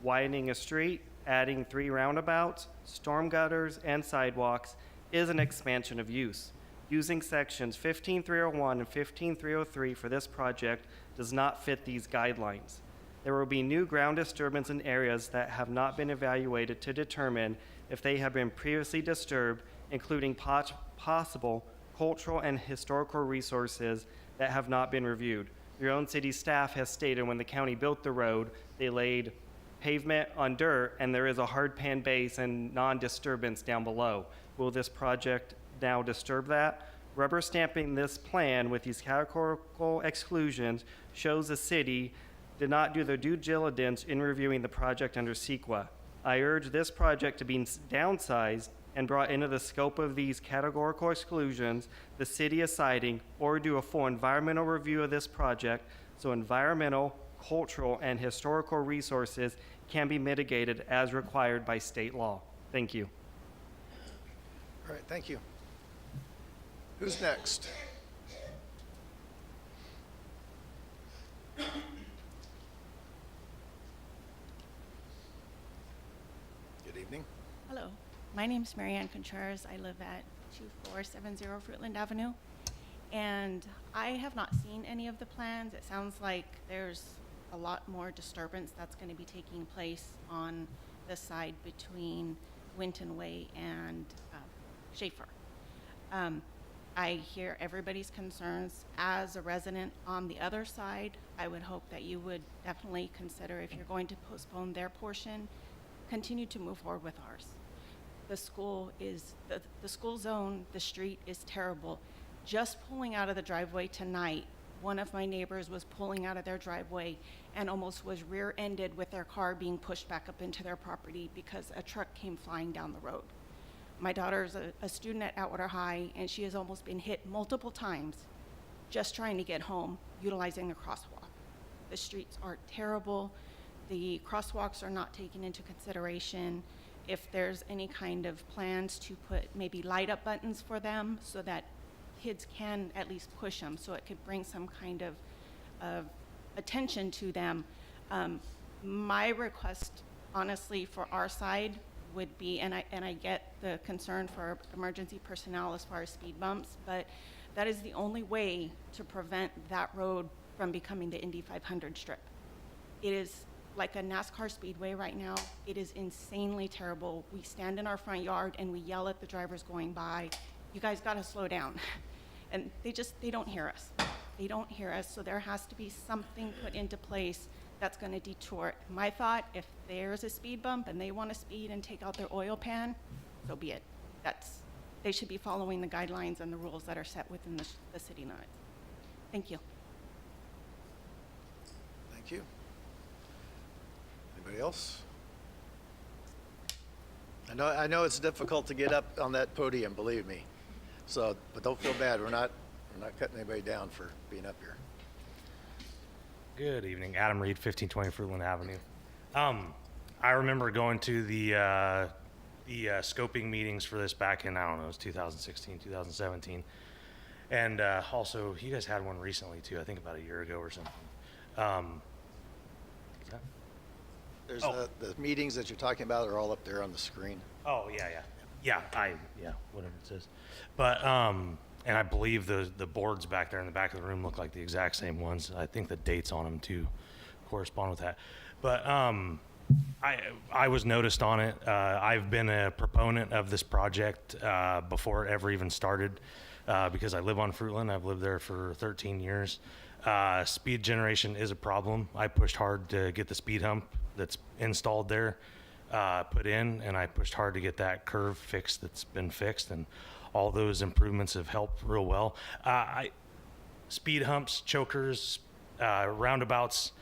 widening a street, adding 3 roundabouts, storm gutters, and sidewalks is an expansion of use. Using sections 15301 and 15303 for this project does not fit these guidelines. There will be new ground disturbance in areas that have not been evaluated to determine if they have been previously disturbed, including possible cultural and historical resources that have not been reviewed. Your own city staff has stated when the county built the road, they laid pavement on dirt, and there is a hard pan base and non-disturbance down below. Will this project now disturb that? Rubber stamping this plan with these categorical exclusions shows the city did not do their due diligence in reviewing the project under CEQA. I urge this project to be downsized and brought into the scope of these categorical exclusions the city is citing, or do a full environmental review of this project so environmental, cultural, and historical resources can be mitigated as required by state law. Thank you. All right, thank you. Who's next? Good evening. Hello, my name's Marianne Contreras. I live at 2470 Fruitland Avenue, and I have not seen any of the plans. It sounds like there's a lot more disturbance that's going to be taking place on the side between Winton Way and Schaefer. I hear everybody's concerns. As a resident on the other side, I would hope that you would definitely consider, if you're going to postpone their portion, continue to move forward with ours. The school is, the school zone, the street is terrible. Just pulling out of the driveway tonight, one of my neighbors was pulling out of their driveway and almost was rear-ended with their car being pushed back up into their property because a truck came flying down the road. My daughter's a student at Atwater High, and she has almost been hit multiple times just trying to get home, utilizing a crosswalk. The streets are terrible. The crosswalks are not taken into consideration. If there's any kind of plans to put maybe light up buttons for them so that kids can at least push them, so it could bring some kind of attention to them. My request, honestly, for our side would be, and I get the concern for emergency personnel as far as speed bumps, but that is the only way to prevent that road from becoming the Indy 500 strip. It is like a NASCAR speedway right now. It is insanely terrible. We stand in our front yard and we yell at the drivers going by, you guys gotta slow down. And they don't hear us. They don't hear us, so there has to be something put into place that's gonna detour. My thought, if there's a speed bump and they wanna speed and take out their oil pan, so be it. They should be following the guidelines and the rules that are set within the city limits. Thank you. Thank you. Anybody else? I know it's difficult to get up on that podium, believe me. So, but don't feel bad. We're not cutting anybody down for being up here. Good evening, Adam Reed, 1520 Fruitland Avenue. I remember going to the scoping meetings for this back in, I don't know, it was 2016, 2017. And also, you guys had one recently too, I think about a year ago or something. Is that? There's the meetings that you're talking about are all up there on the screen. Oh, yeah, whatever it says. But, and I believe the boards back there in the back of the room look like the exact same ones. I think the dates on them too correspond with that. But I was noticed on it. I've been a proponent of this project before it ever even started because I live on Fruitland. I've lived there for 13 years. Speed generation is a problem. I pushed hard to get the speed hump that's installed there put in, and I pushed hard to get that curve fixed that's been fixed, and all those improvements have helped real well. Speed humps, chokers, roundabouts,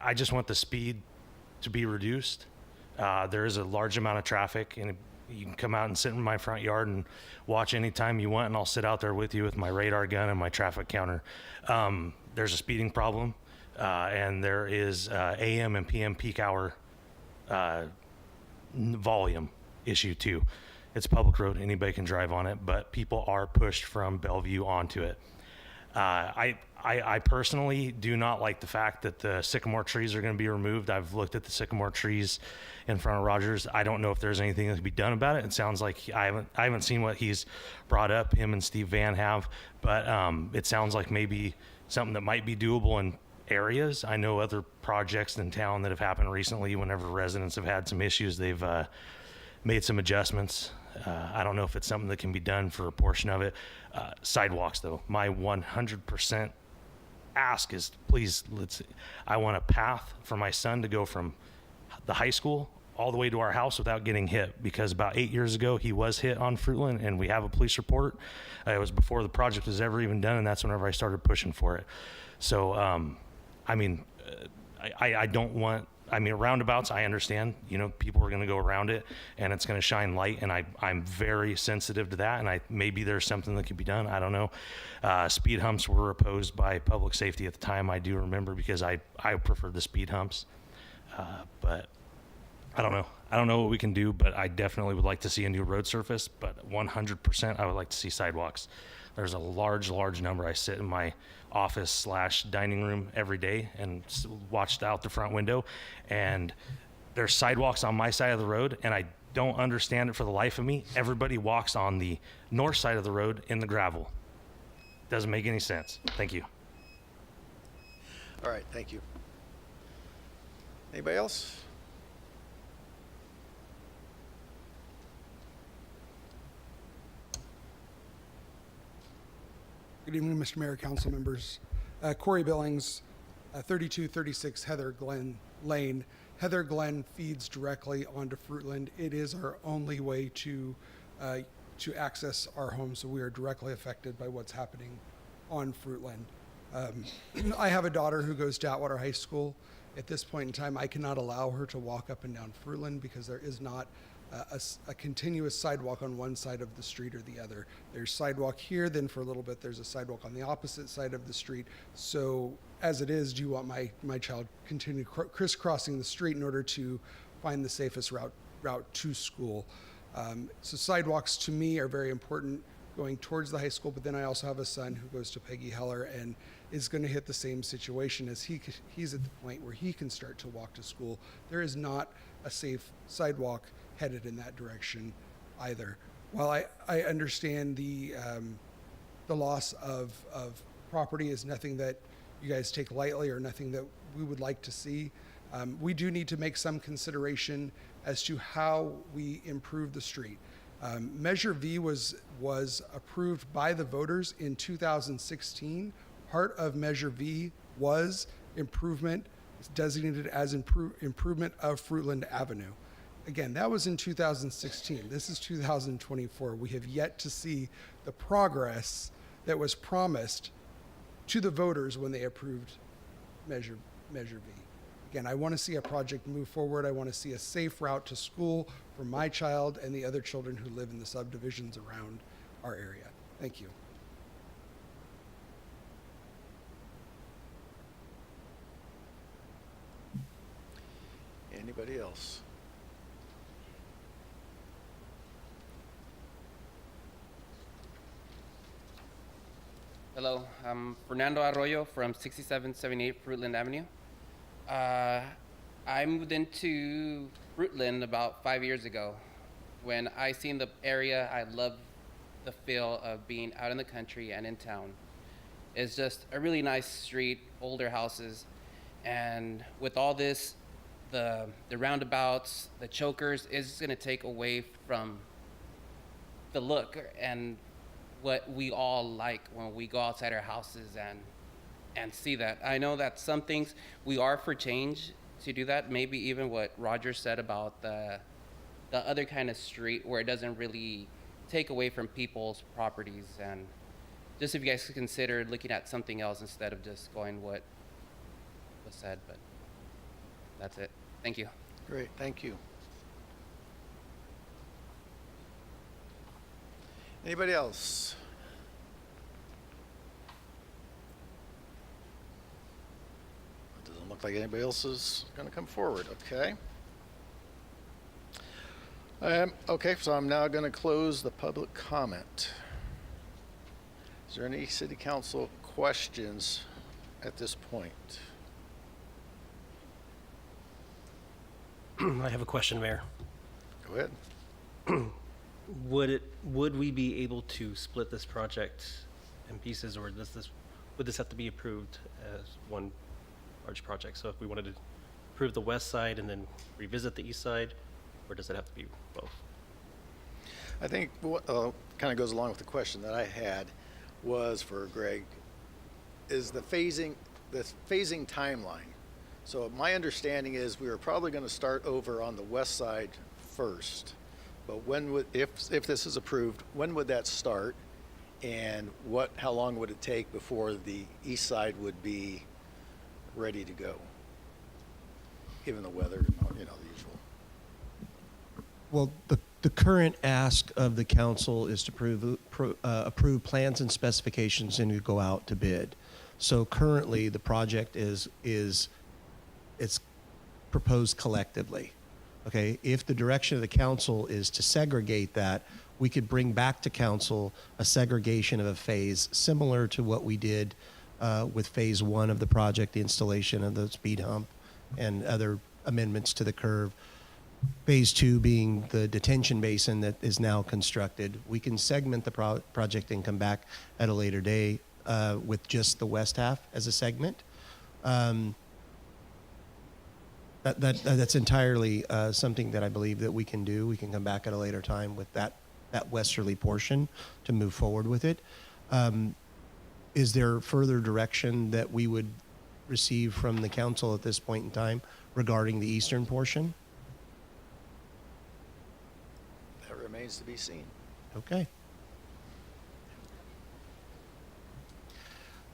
I just want the speed to be reduced. There is a large amount of traffic You can come out and sit in my front yard and watch anytime you want, and I'll sit out there with you with my radar gun and my traffic counter. There's a speeding problem, and there is AM and PM peak hour volume issue too. It's a public road, anybody can drive on it, but people are pushed from Bellevue onto it. I personally do not like the fact that the sycamore trees are going to be removed. I've looked at the sycamore trees in front of Rogers. I don't know if there's anything that can be done about it. It sounds like I haven't seen what he's brought up, him and Steve Van have, but it sounds like maybe something that might be doable in areas. I know other projects in town that have happened recently whenever residents have had some issues, they've made some adjustments. I don't know if it's something that can be done for a portion of it. Sidewalks, though, my 100% ask is, please, I want a path for my son to go from the high school all the way to our house without getting hit, because about 8 years ago he was hit on Fruitland, and we have a police report. It was before the project was ever even done, and that's whenever I started pushing for it. So, I mean, I don't want, I mean, roundabouts, I understand, you know, people are going to go around it and it's going to shine light, and I'm very sensitive to that, and maybe there's something that could be done. I don't know. Speed humps were opposed by public safety at the time, I do remember, because I prefer the speed humps. But I don't know. I don't know what we can do, but I definitely would like to see a new road surface, but 100% I would like to see sidewalks. There's a large number. I sit in my office / dining room every day and watched out the front window, and there's sidewalks on my side of the road, and I don't understand it for the life of me. Everybody walks on the north side of the road in the gravel. Doesn't make any sense. Thank you. All right, thank you. Anybody else? Good evening, Mr. Mayor, council members. Corey Billings, 3236 Heather Glen Lane. Heather Glen feeds directly onto Fruitland. It is our only way to access our home, so we are directly affected by what's happening on Fruitland. I have a daughter who goes to Atwater High School. At this point in time, I cannot allow her to walk up and down Fruitland because there is not a continuous sidewalk on one side of the street or the other. There's sidewalk here, then for a little bit there's a sidewalk on the opposite side of the street. So as it is, do you want my child continue crisscrossing the street in order to find the safest route to school? So sidewalks to me are very important going towards the high school, but then I also have a son who goes to Peggy Heller and is going to hit the same situation as he's at the point where he can start to walk to school. There is not a safe sidewalk headed in that direction either. While I understand the loss of property is nothing that you guys take lightly or nothing that we would like to see, we do need to make some consideration as to how we improve the street. Measure V was approved by the voters in 2016. Part of Measure V was improvement, designated as improvement of Fruitland Avenue. Again, that was in 2016. This is 2024. We have yet to see the progress that was promised to the voters when they approved Measure V. Again, I want to see a project move forward. I want to see a safe route to school for my child and the other children who live in the subdivisions around our area. Thank you. Anybody else? Hello, I'm Fernando Arroyo from 6778 Fruitland Avenue. I moved into Fruitland about 5 years ago. When I seen the area, I love the feel of being out in the country and in town. It's just a really nice street, older houses, and with all this, the roundabouts, the chokers, is gonna take away from the look and what we all like when we go outside our houses and see that. I know that some things we are for change to do that. Maybe even what Roger said about the other kind of street where it doesn't really take away from people's properties, and just if you guys could consider looking at something else instead of just going what was said. But that's it. Thank you. Great, thank you. Anybody else? It doesn't look like anybody else is going to come forward. Okay. Okay, so I'm now going to close the public comment. Is there any city council questions at this point? I have a question, Mayor. Go ahead. Would we be able to split this project in pieces, or would this have to be approved as one large project? So if we wanted to approve the west side and then revisit the east side, or does it have to be both? I think what kind of goes along with the question that I had was for Greg, is the phasing timeline. So my understanding is we were probably going to start over on the west side first, but when would, if this is approved, when would that start, and how long would it take before the east side would be ready to go, given the weather, the usual? Well, the current ask of the council is to approve plans and specifications and to go out to bid. So currently, the project is it's proposed collectively. Okay, if the direction of the council is to segregate that, we could bring back to council a segregation of a phase similar to what we did with phase 1 of the project, the installation of the speed hump and other amendments to the curve. Phase 2 being the detention basin that is now constructed. We can segment the project and come back at a later day with just the west half as a segment. That's entirely something that I believe that we can do. We can come back at a later time with that westerly portion to move forward with it. Is there further direction that we would receive from the council at this point in time regarding the eastern portion? That remains to be seen. Okay.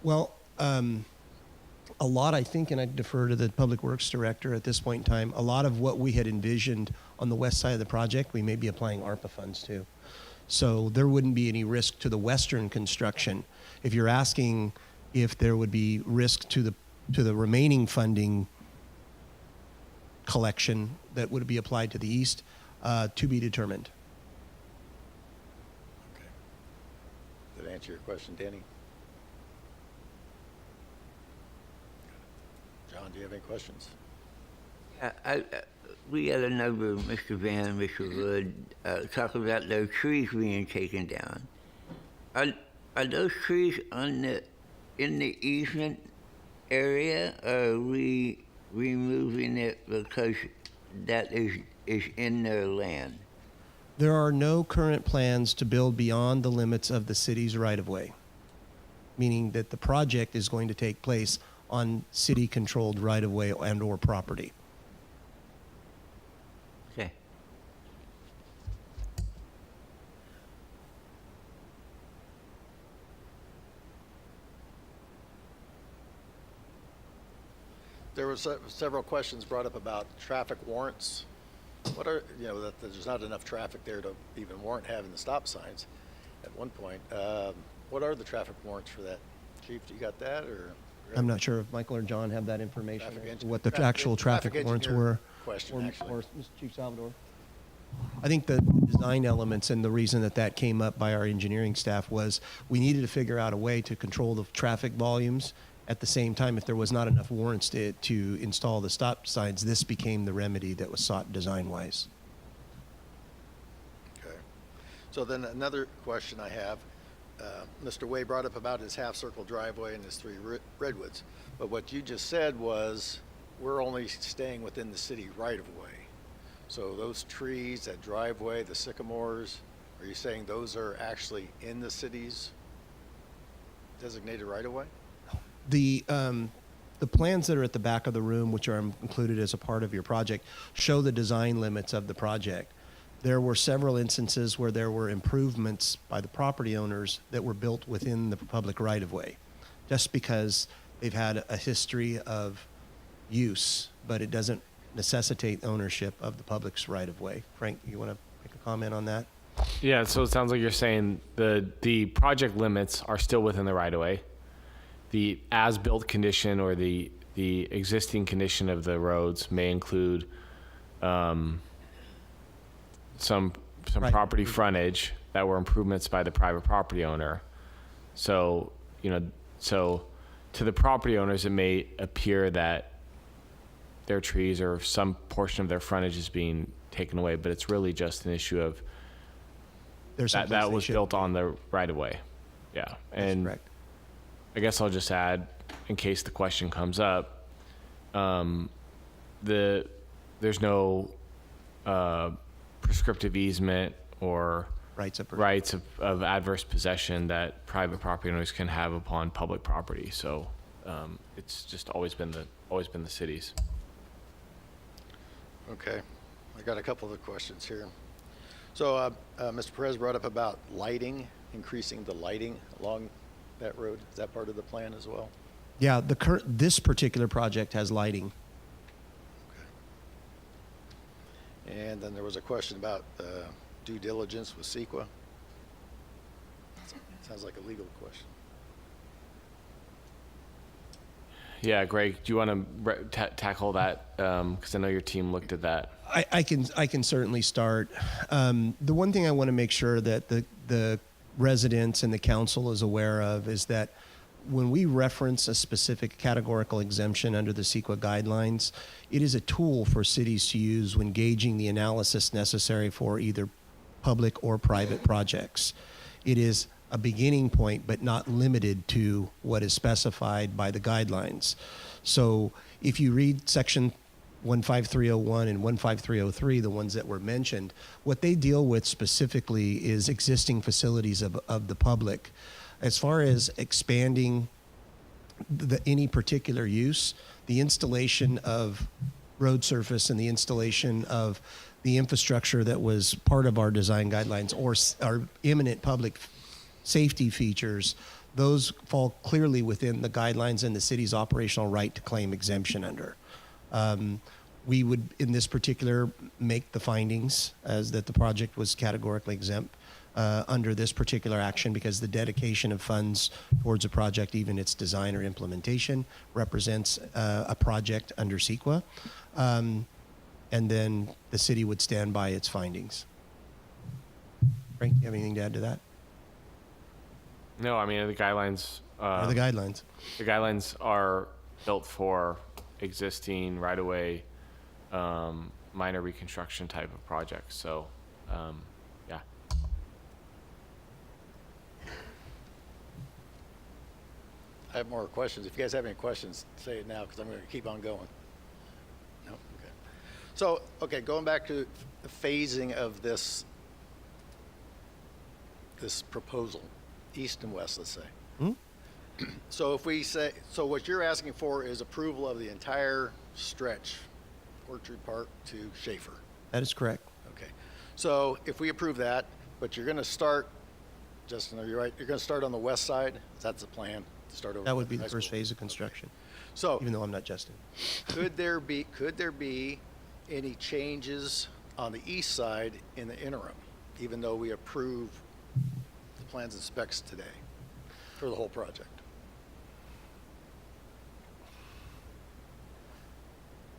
Well, a lot, I think, and I defer to the Public Works Director at this point in time, a lot of what we had envisioned on the west side of the project, we may be applying ARPA funds to. So there wouldn't be any risk to the western construction. If you're asking if there would be risk to the remaining funding collection that would be applied to the east, to be determined. Okay. Did that answer your question, Danny? John, do you have any questions? We had a number of Mr. Van and Mr. Wood talk about those trees being taken down. Are those trees in the easement area, or are we removing it because that is in their land? There are no current plans to build beyond the limits of the city's right-of-way, meaning that the project is going to take place on city-controlled right-of-way and or property. Okay. There were several questions brought up about traffic warrants. What are, that there's not enough traffic there to even warrant having the stop signs at one point. What are the traffic warrants for that? Chief, you got that, or? I'm not sure if Michael or John have that information, Traffic as to engineer- what the traffic- actual traffic traffic warrants engineer were. question, or actually. Mr. Chief Salvador. I think the design elements and the reason that came up by our engineering staff was we needed to figure out a way to control the traffic volumes. At the same time, if there was not enough warrants to install the stop signs, this became the remedy that was sought design-wise. Okay. So then another question I have, Mr. Way brought up about his half-circle driveway and his 3 redwoods. But what you just said was, we're only staying within the city right-of-way. So those trees, that driveway, the sycamores, are you saying those are actually in the city's designated right-of-way? The plans that are at the back of the room, which are included as a part of your project, show the design limits of the project. There were several instances where there were improvements by the property owners that were built within the public right-of-way, just because they've had a history of use, but it doesn't necessitate ownership of the public's right-of-way. Frank, you want to make a comment on that? Yeah, so it sounds like you're saying the project limits are still within the right of way. The as-built condition or the existing condition of the roads may include some Right. property frontage that were improvements by the private property owner. So, so to the property owners, it may appear that their trees or some portion of their frontage is being taken away, but it's really just an issue of There's that someplace they was should built be. on the right of way. Yeah. And correct. I guess I'll just add, in case the question comes up, there's no prescriptive easement or rights of adverse possession that private property owners can have upon public property. So it's just always been the city's. Okay, I got a couple of questions here. So Mr. Perez brought up about lighting, increasing the lighting along that road. Is that part of the plan as well? Yeah, this particular project has lighting. And then there was a question about due diligence with CEQA. Sounds like a legal question. Yeah, Greg, do you want to tackle that? Because I know your team looked at that. I can certainly start. The one thing I want to make sure that the residents and the council is aware of is that when we reference a specific categorical exemption under the CEQA guidelines, it is a tool for cities to use when gauging the analysis necessary for either public or private projects. It is a beginning point, but not limited to what is specified by the guidelines. So if you read section 15301 and 15303, the ones that were mentioned, what they deal with specifically is existing facilities of the public. As far as expanding any particular use, the installation of road surface and the installation of the infrastructure that was part of our design guidelines or our imminent public safety features, those fall clearly within the guidelines and the city's operational right to claim exemption under. We would, in this particular, make the findings as that the project was categorically exempt under this particular action because the dedication of funds towards a project, even its design or implementation, represents a project under CEQA. And then the city would stand by its findings. Frank, you have anything to add to that? No, I mean, the guidelines. The guidelines. The guidelines are built for existing right-of-way, minor reconstruction type of projects. So, yeah. I have more questions. If you guys have any questions, say it now because I'm going to keep on going. No? Okay. So, okay, going back to the phasing of this proposal, east and west, let's say. So if we say, so what you're asking for is approval of the entire stretch, Orchard Park to Schaefer. That is correct. Okay. So if we approve that, but you're going to start, Justin, are you right? You're going to start on the west side? That's the plan, to start over. That would be high the first school. phase of construction. So even though I'm not Justin. Could there be any changes on the east side in the interim, even though we approve the plans and specs today for the whole project?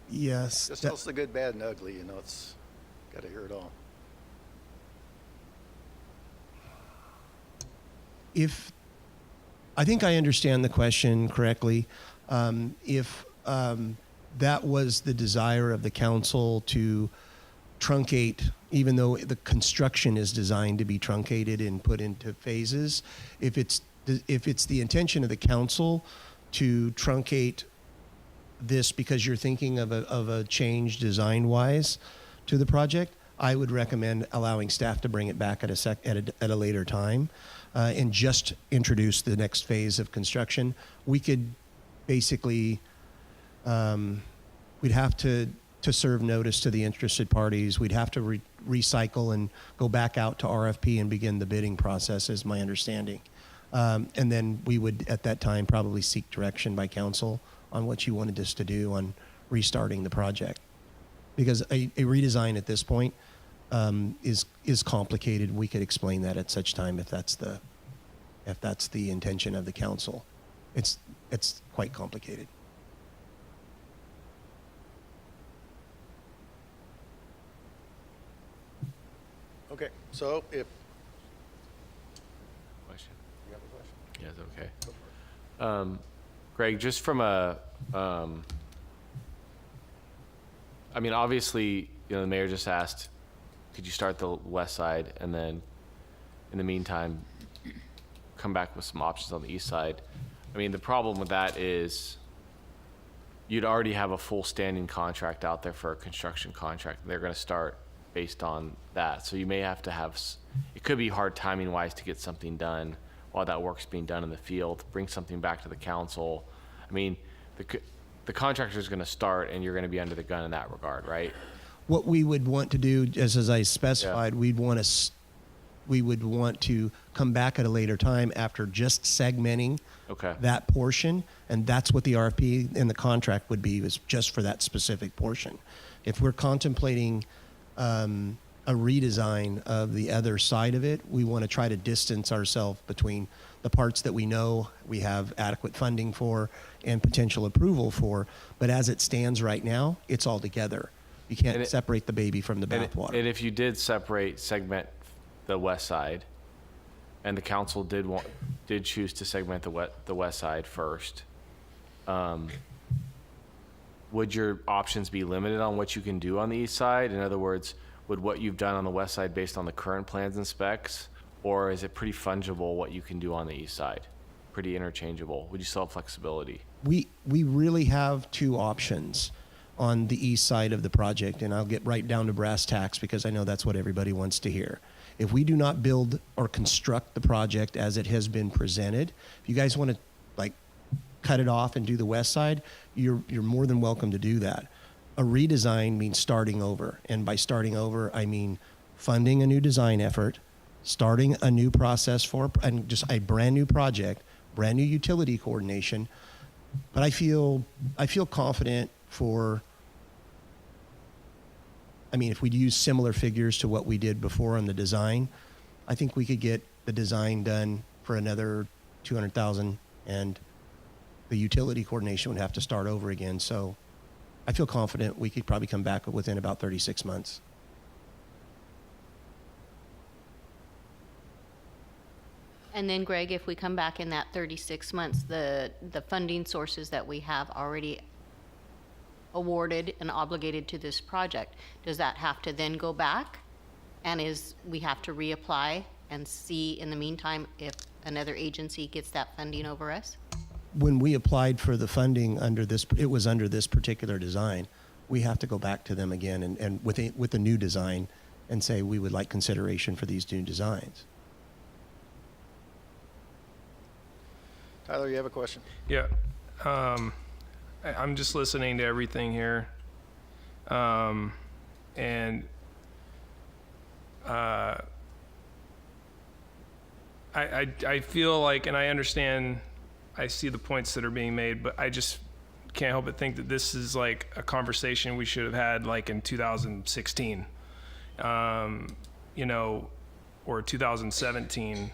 Yes. Just tell us the good, bad, and ugly. You know, it's got to hear it all. If I think I understand the question correctly, if that was the desire of the council to truncate, even though the construction is designed to be truncated and put into phases, if it's the intention of the council to truncate this because you're thinking of a change design-wise to the project, I would recommend allowing staff to bring it back at a later time and just introduce the next phase of construction. We could basically, we'd have to serve notice to the interested parties. We'd have to recycle and go back out to RFP and begin the bidding process, is my understanding. And then we would, at that time, probably seek direction by council on what you wanted us to do on restarting the project. Because a redesign at this point is complicated. We could explain that at such time if that's the intention of the council. It's quite complicated. Okay, so if Question. you have a question. Yes, okay. Greg, just from I mean, obviously, the mayor just asked, could you start the west side and then, in the meantime, come back with some options on the east side? I mean, the problem with that is you'd already have a full standing contract out there for a construction contract. They're going to start based on that. So you may have to have, it could be hard timing wise to get something done while that work's being done in the field, bring something back to the council. I mean, the contractor's going to start and you're going to be under the gun in that regard, right? What we would want to do, as I specified, we would want to come back at a later time after just segmenting that portion, and that's what the RFP and the contract would be, is just for that specific portion. If we're contemplating a redesign of the other side of it, we want to try to distance ourselves between the parts that we know we have adequate funding for and potential approval for, but as it stands right now, it's all together. You can't separate the baby from the bathwater. And if you did segment the west side, and the council did choose to segment the west side first, would your options be limited on what you can do on the east side? In other words, would what you've done on the west side based on the current plans and specs, or is it pretty fungible what you can do on the east side? Pretty interchangeable? Would you still have flexibility? We really have two options on the east side of the project, and I'll get right down to brass tacks because I know that's what everybody wants to hear. If we do not build or construct the project as it has been presented, if you guys want to cut it off and do the west side, you're more than welcome to do that. A redesign means starting over, and by starting over, I mean funding a new design effort, starting a new process and just a brand new project, brand new utility coordination. But I feel confident if we use similar figures to what we did before on the design, I think we could get the design done for another $200,000, and the utility coordination would have to start over again. So I feel confident we could probably come back within about 36 months. And then, Greg, if we come back in that 36 months, the funding sources that we have already awarded and obligated to this project, does that have to then go back? And we have to reapply and see in the meantime if another agency gets that funding over us? When we applied for the funding it was under this particular design. We have to go back to them again and with a new design and say we would like consideration for these new designs. Tyler, you have a question? Yeah. I'm just listening to everything here. I feel like, and I understand, I see the points that are being made, but I just can't help but think that this is like a conversation we should have had like in 2016, or 2017.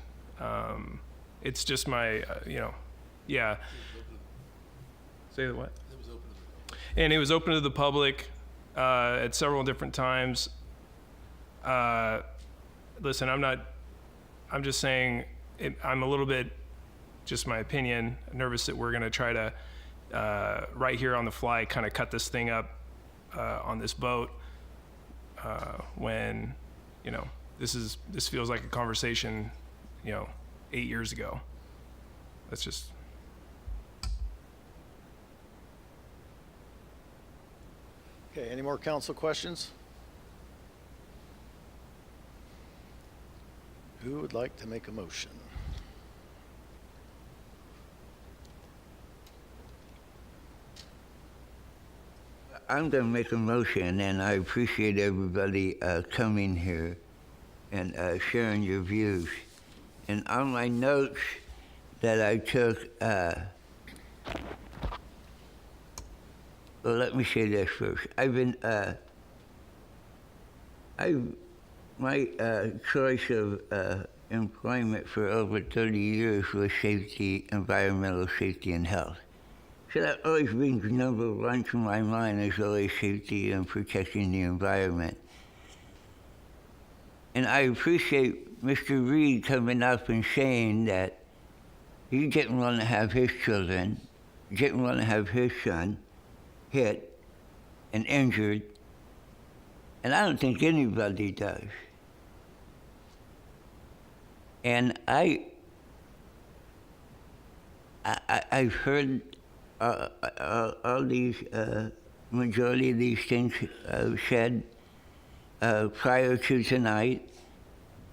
It's just my, yeah. Say the what? It was open to the public. And it was open to the public at several different times. Listen, I'm just saying, I'm a little bit, just my opinion, nervous that we're going to try to, right here on the fly, kind of cut this thing up on this boat when, this feels like a conversation, 8 years ago. That's just. Okay, any more council questions? Who would like to make a motion? I'm going to make a motion, and I appreciate everybody coming here and sharing your views. And on my notes that I took, well, let me say this first. my choice of employment for over 30 years was safety, environmental safety and health. So that always brings number one to my mind is always safety and protecting the environment. And I appreciate Mr. Reed coming up and saying that he didn't want to have his children, didn't want to have his son hit and injured. And I don't think anybody does. And I've heard all these, majority of these things said prior to tonight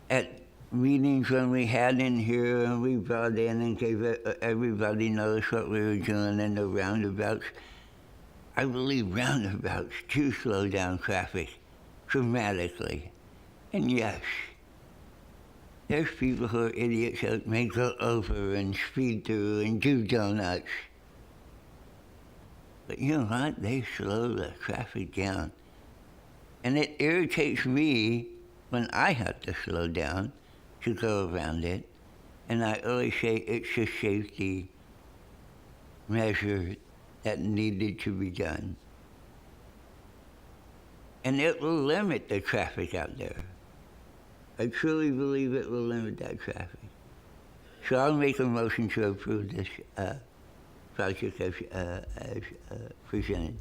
at meetings when we had in here and we brought in and gave everybody notice what we were doing in the roundabouts. I believe roundabouts do slow down traffic dramatically. And yes, there's people who are idiots that may go over and speed through and do donuts. But you know what? They slow the traffic down. And it irritates me when I have to slow down to go around it. And I always say it's a safety measure that needed to be done. And it will limit the traffic out there. I truly believe it will limit that traffic. So I'll make a motion to approve this project as presented.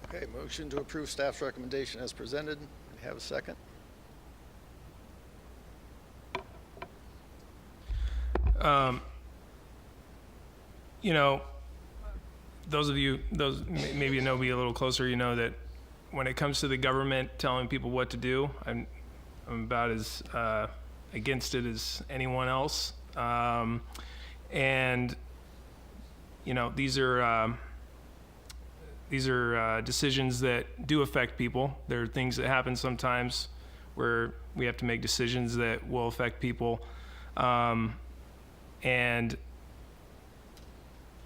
Okay, motion to approve staff's recommendation as presented. Have a second? You know, those of you, maybe know me a little closer, you know that when it comes to the government telling people what to do, I'm about as against it as anyone else. And you know, these are decisions that do affect people. There are things that happen sometimes where we have to make decisions that will affect people. And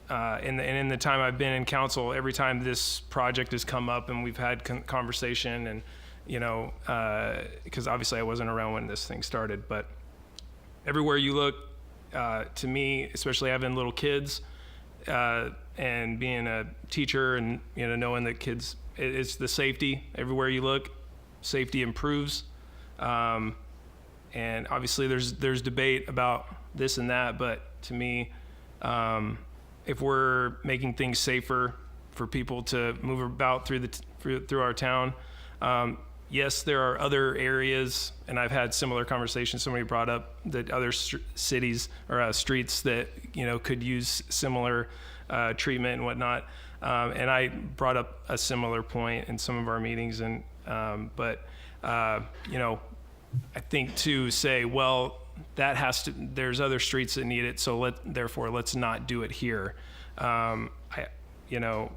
in the time I've been in council, every time this project has come up and we've had conversation and, you know, because obviously I wasn't around when this thing started, but everywhere you look, to me, especially having little kids, and being a teacher and, you know, knowing that kids, it's the safety. Everywhere you look, safety improves. And obviously there's debate about this and that, but to me, if we're making things safer for people to move about through our town, yes, there are other areas, and I've had similar conversations. Somebody brought up that other cities or streets that, you know, could use similar treatment and whatnot. And I brought up a similar point in some of our meetings. And but you know, I think to say, well, that has to. There's other streets that need it, so therefore let's not do it here. You know,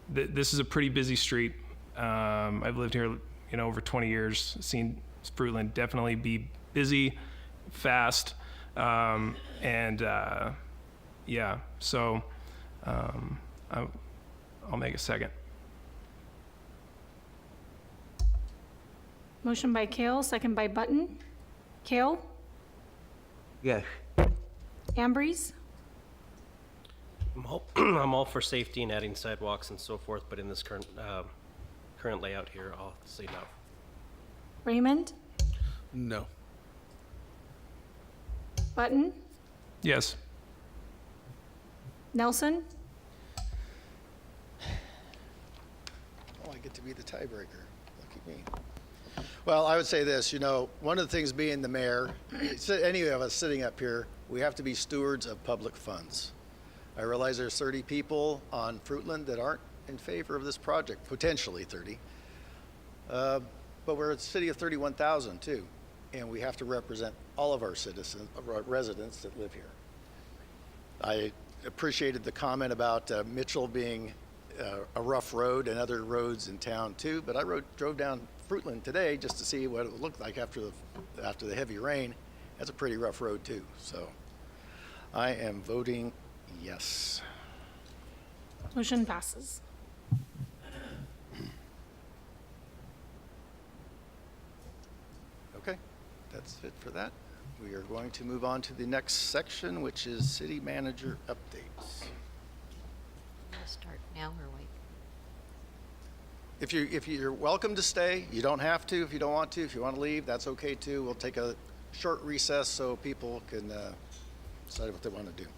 this is a pretty busy street. I've lived here, you know, over 20 years. Seen Fruitland definitely be busy, fast, and yeah. So I'll make a second. Motion by Kale, second by Button. Kale? Yes. Ambrose? I'm all for safety and adding sidewalks and so forth, but in this current layout here, I'll say no. Raymond? No. Button? Yes. Nelson? Oh, I get to be the tiebreaker. Look at me. Well, I would say this, you know, one of the things being the mayor, any of us sitting up here, we have to be stewards of public funds. I realize there's 30 people on Fruitland that aren't in favor of this project, potentially 30. But we're a city of 31,000 too, and we have to represent all of our citizens, residents that live here. I appreciated the comment about Mitchell being a rough road and other roads in town too, but I drove down Fruitland today just to see what it would look like after the heavy rain. That's a pretty rough road too. So I am voting yes. Motion passes. that's it for that. We are going to move on to the next section, which is city manager updates. Start now or wait? If you're welcome to stay, you don't have to. If you don't want to, if you want to leave, that's okay too. We'll take a short recess so people can decide what they want to do.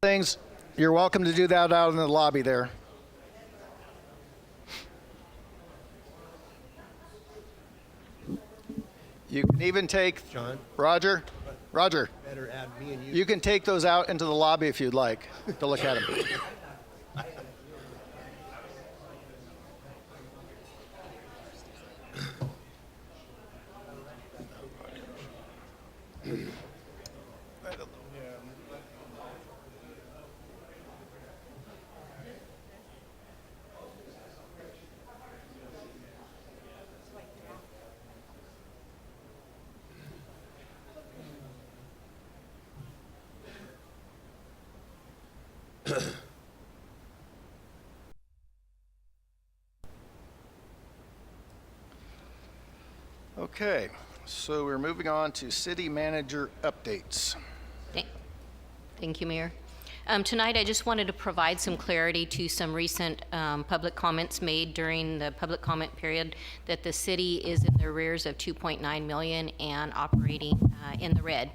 Things, you're welcome to do that out in the lobby there. You can even take, John? Roger, Better add me and you. you can take those out into the lobby if you'd like to look at them. Okay, so we're moving on to city manager updates. Thank you, Mayor. Tonight, I just wanted to provide some clarity to some recent public comments made during the public comment period that the city is in the arrears of $2.9 million and operating in the red.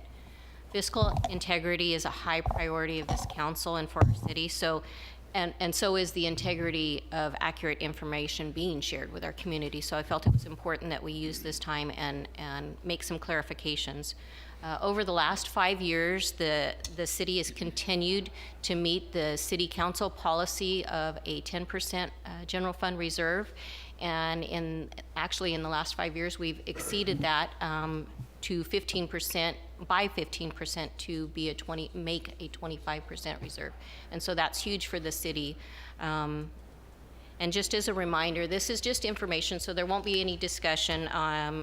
Fiscal integrity is a high priority of this council and for our city. So, and so is the integrity of accurate information being shared with our community. So I felt it was important that we use this time and make some clarifications. Over the last 5 years, the city has continued to meet the city council policy of a 10% general fund reserve. And actually in the last 5 years, we've exceeded that to 15%, by 15% to be make a 25% reserve. And so that's huge for the city. And just as a reminder, this is just information, so there won't be any discussion.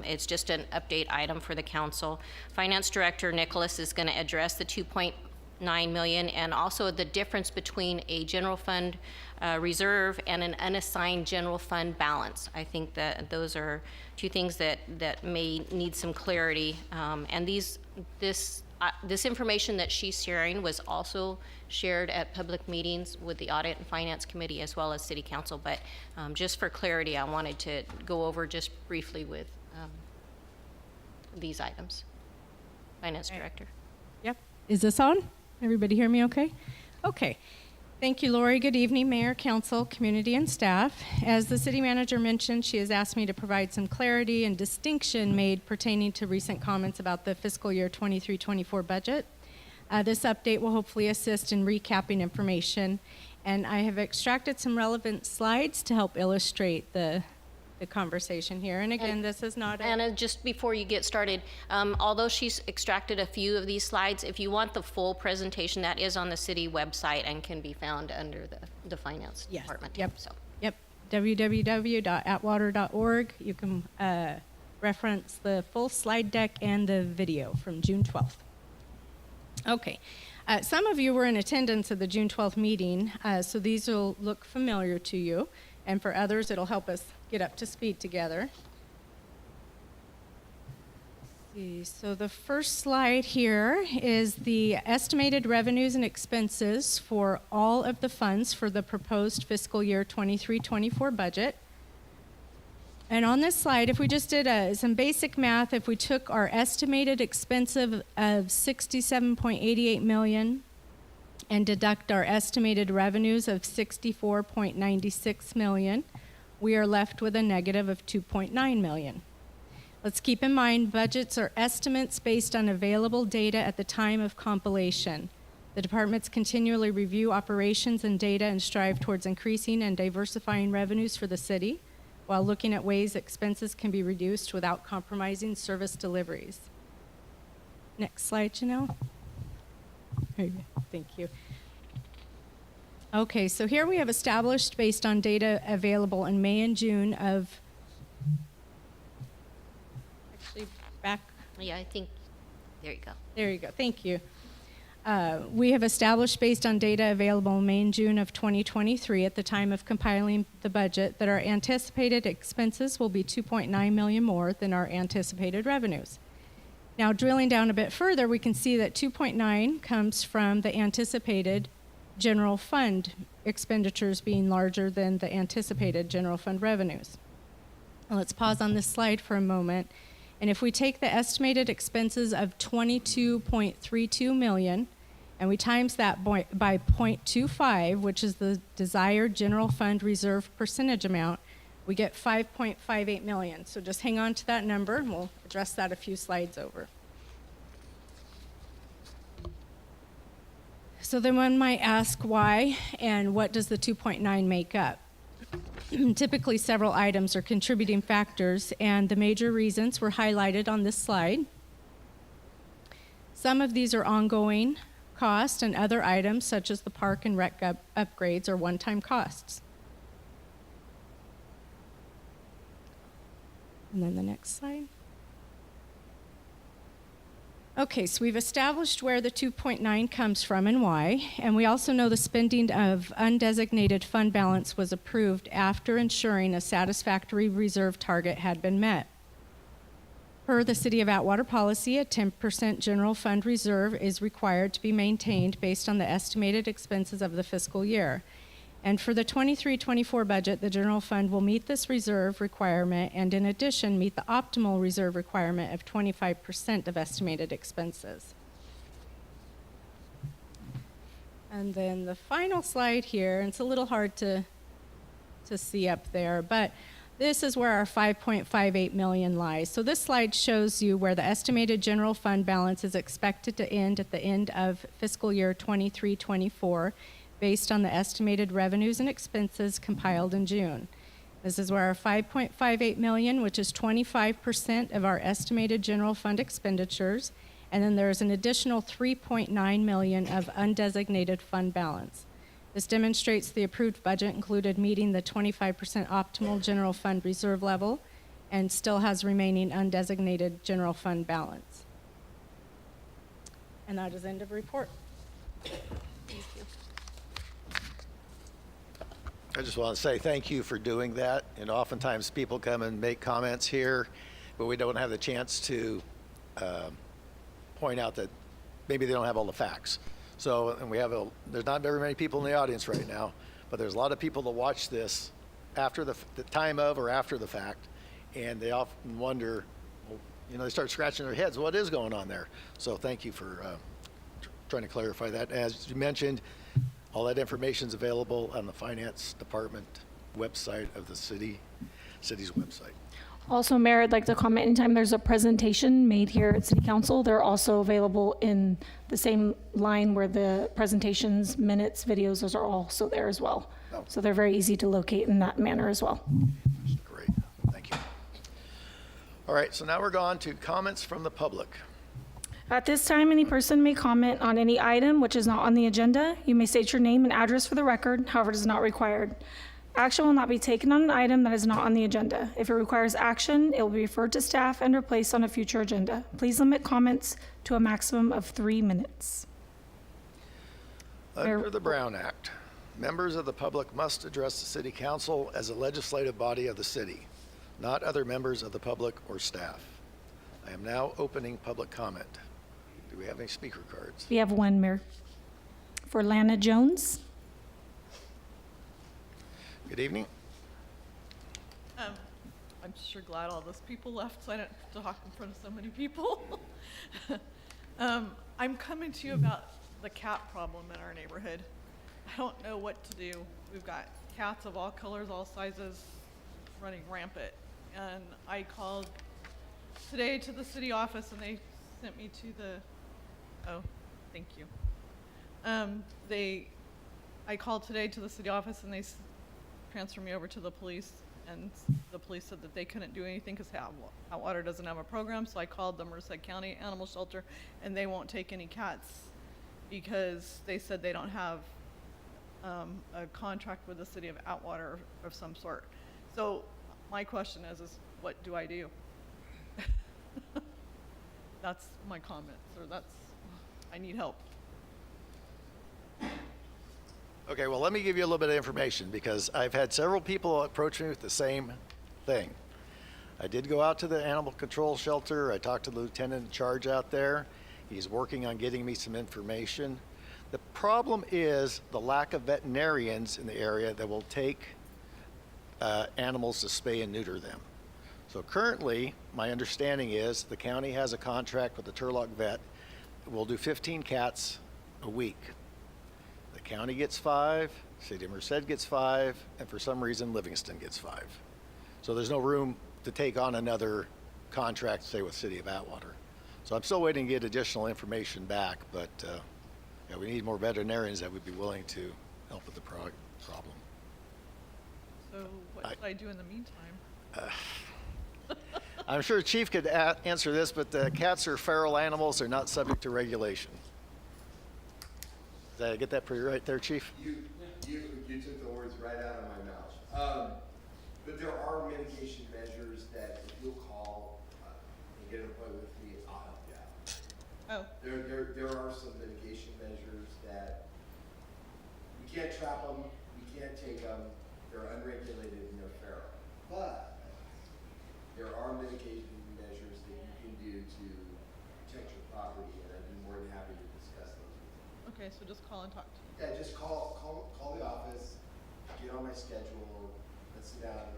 It's just an update item for the council. Finance Director Nicholas is going to address the $2.9 million and also the difference between a general fund reserve and an unassigned general fund balance. I think that those are two things that may need some clarity. And this information that she's sharing was also shared at public meetings with the Audit and Finance Committee as well as City Council. But just for clarity, I wanted to go over just briefly with these items. Finance Director. Yep. Is this on? Everybody hear me okay? Okay. Thank you, Lori. Good evening, Mayor, Council, community, and staff. As the City Manager mentioned, she has asked me to provide some clarity and distinction made pertaining to recent comments about the fiscal year 23-24 budget. This update will hopefully assist in recapping information, and I have extracted some relevant slides to help illustrate the conversation here. And again, this is not Anna, just before you get started, although she's extracted a few of these slides, if you want the full presentation, that is on the city website and can be found under the finance department. Yep. So. Yep. www.atwater.org. You can reference the full slide deck and the video from June 12th. Okay. Some of you were in attendance at the June 12th meeting, so these will look familiar to you. And for others, it'll help us get up to speed together. Let's see. So the first slide here is the estimated revenues and expenses for all of the funds for the proposed fiscal year 23-24 budget. And on this slide, if we just did some basic math, if we took our estimated expense of $67.88 million and deduct our estimated revenues of $64.96 million, we are left with a negative of $2.9 million. Let's keep in mind budgets are estimates based on available data at the time of compilation. The departments continually review operations and data and strive towards increasing and diversifying revenues for the city, while looking at ways expenses can be reduced without compromising service deliveries. Next slide, Janelle. Very good. Thank you. Okay, so here we have established based on data available in May and June of, actually back. Yeah, I think, there you go. There you go. Thank you. We have established based on data available in May and June of 2023 at the time of compiling the budget that our anticipated expenses will be $2.9 million more than our anticipated revenues. Now, drilling down a bit further, we can see that 2.9 comes from the anticipated general fund expenditures being larger than the anticipated general fund revenues. Now, let's pause on this slide for a moment. And if we take the estimated expenses of $22.32 million and we times that by 0.25, which is the desired general fund reserve percentage amount, we get $5.58 million. So just hang on to that number, and we'll address that a few slides over. So then one might ask why and what does the 2.9 make up? Typically, several items are contributing factors, and the major reasons were highlighted on this slide. Some of these are ongoing costs, and other items, such as the park and rec upgrades, are one-time costs. And then the next slide. Okay, so we've established where the 2.9 comes from and why, and we also know the spending of undesignated fund balance was approved after ensuring a satisfactory reserve target had been met. Per the City of Atwater policy, a 10% general fund reserve is required to be maintained based on the estimated expenses of the fiscal year. And for the 23-24 budget, the general fund will meet this reserve requirement and in addition meet the optimal reserve requirement of 25% of estimated expenses. And then the final slide here, and it's a little hard to see up there, but this is where our $5.58 million lies. So this slide shows you where the estimated general fund balance is expected to end at the end of fiscal year 23-24 based on the estimated revenues and expenses compiled in June. This is where our $5.58 million, which is 25% of our estimated general fund expenditures, and then there's an additional $3.9 million of undesignated fund balance. This demonstrates the approved budget included meeting the 25% optimal general fund reserve level and still has remaining undesignated general fund balance. And that is end of report. Thank you. I just want to say thank you for doing that. And oftentimes people come and make comments here, but we don't have the chance to point out that maybe they don't have all the facts. So, and there's not very many people in the audience right now, but there's a lot of people that watch this after the time of or after the fact, and they often wonder, well, they start scratching their heads, what is going on there? So thank you for trying to clarify that. As you mentioned, all that information is available on the finance department website of the city's website. Also, Mayor, I'd like to comment anytime there's a presentation made here at City Council, they're also available in the same line where the presentations, minutes, videos, those are also there as well. Oh. So they're very easy to locate in that manner as well. Great, thank you. All right, so now we're on to comments from the public. At this time, any person may comment on any item which is not on the agenda. You may state your name and address for the record, however, it is not required. Action will not be taken on an item that is not on the agenda. If it requires action, it will be referred to staff and replaced on a future agenda. Please limit comments to a maximum of 3 minutes. Under the Brown Act, members of the public must address the City Council as a legislative body of the city, not other members of the public or staff. I am now opening public comment. Do we have any speaker cards? We have one, Mayor. For Lana Jones. Good evening. I'm sure glad all those people left so I don't have to talk in front of so many people. I'm coming to you about the cat problem in our neighborhood. I don't know what to do. We've got cats of all colors, all sizes, running rampant. And I called today to the city office and they sent me to the, oh, thank you. I called today to the city office and they transferred me over to the police, and the police said that they couldn't do anything because Atwater doesn't have a program. So I called the Merced County Animal Shelter and they won't take any cats because they said they don't have a contract with the city of Atwater of some sort. So my question is what do I do? That's my comment, or I need help. Okay, well, let me give you a little bit of information because I've had several people approach me with the same thing. I did go out to the animal control shelter. I talked to the lieutenant in charge out there. He's working on getting me some information. The problem is the lack of veterinarians in the area that will take animals to spay and neuter them. So currently, my understanding is the county has a contract with the Turlock vet. We'll do 15 cats a week. The county gets 5, City of Merced gets 5, and for some reason Livingston gets 5. So there's no room to take on another contract, say with City of Atwater. So I'm still waiting to get additional information back, but yeah, we need more veterinarians that would be willing to help with the problem. So what should I do in the meantime? I'm sure Chief could answer this, but cats are feral animals. They're not subject to regulation. Did I get that pretty right there, Chief? You took the words right out of my mouth. But there are mitigation measures that if you'll call and get an appointment with me, I'll help you out. Oh. There are some mitigation measures that we can't trap them, we can't take them, they're unregulated and they're feral. But there are mitigation measures that you can do to protect your property, and I'd be more than happy to discuss those with you. Okay, so just call and talk to me. Yeah, just call the office, get on my schedule, let's sit down,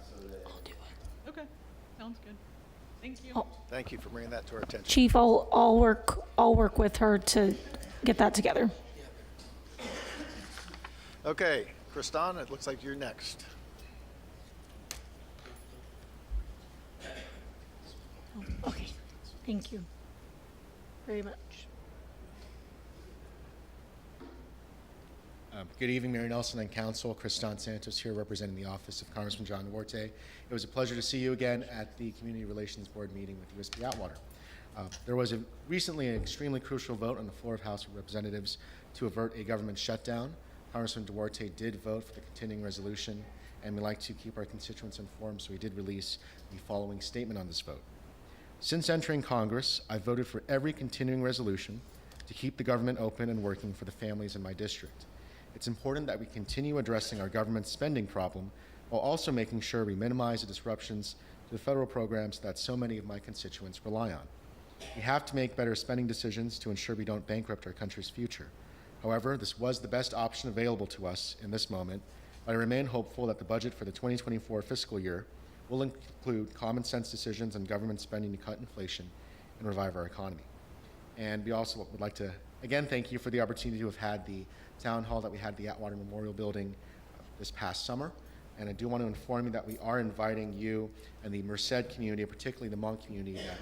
so that. I'll do it. Okay, sounds good. Thank you. Oh. Thank you for bringing that to our attention. Chief, I'll work with her to get that together. Okay, Kristan, it looks like you're next. Okay, thank you very much. Good evening, Mayor Nelson and Council. Kristan Santos here representing the office of Congressman John Duarte. It was a pleasure to see you again at the Community Relations Board meeting with USP Atwater. There was recently an extremely crucial vote on the floor of House of Representatives to avert a government shutdown. Congressman Duarte did vote for the continuing resolution, and we like to keep our constituents informed, so we did release the following statement on this vote. Since entering Congress, I've voted for every continuing resolution to keep the government open and working for the families in my district. It's important that we continue addressing our government spending problem while also making sure we minimize the disruptions to the federal programs that so many of my constituents rely on. We have to make better spending decisions to ensure we don't bankrupt our country's future. However, this was the best option available to us in this moment, but I remain hopeful that the budget for the 2024 fiscal year will include common sense decisions on government spending to cut inflation and revive our economy. And we also would like to, again, thank you for the opportunity to have had the town hall that we had at the Atwater Memorial Building this past summer. And I do want to inform you that we are inviting you and the Merced community, particularly the Hmong community that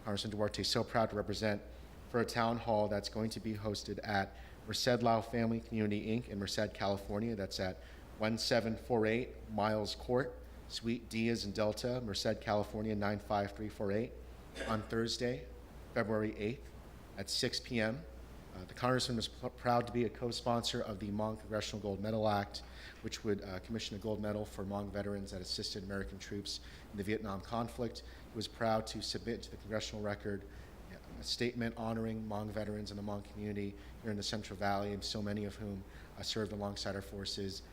Congressman Duarte is so proud to represent, for a town hall that's going to be hosted at Merced Lao Family Community Inc. in Merced, California. That's at 1748 Miles Court, Suite D as in Delta, Merced, California 95348, on Thursday, February 8th at 6 p.m. The Congressman was proud to be a co-sponsor of the Hmong Congressional Gold Medal Act, which would commission a gold medal for Hmong veterans that assisted American troops in the Vietnam conflict. He was proud to submit to the congressional record a statement honoring Hmong veterans in the Hmong community here in the Central Valley, and so many of whom served alongside our forces,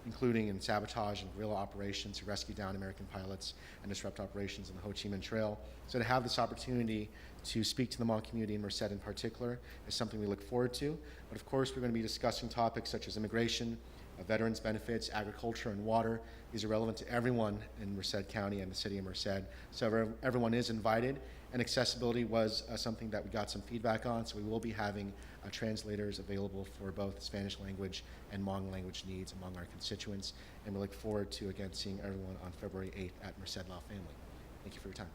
including in sabotage and guerrilla operations to rescue down American pilots and disrupt operations on the Ho Chi Minh Trail. So to have this opportunity to speak to the Hmong community in Merced in particular is something we look forward to. But of course, we're going to be discussing topics such as immigration, veterans benefits, agriculture, and water. These are relevant to everyone in Merced County and the city of Merced. So everyone is invited, and accessibility was something that we got some feedback on, so we will be having translators available for both Spanish language and Hmong language needs among our constituents, and we look forward to, again, seeing everyone on February 8th at Merced Law Family. Thank you for your time.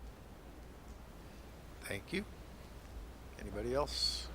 Thank you. Anybody else?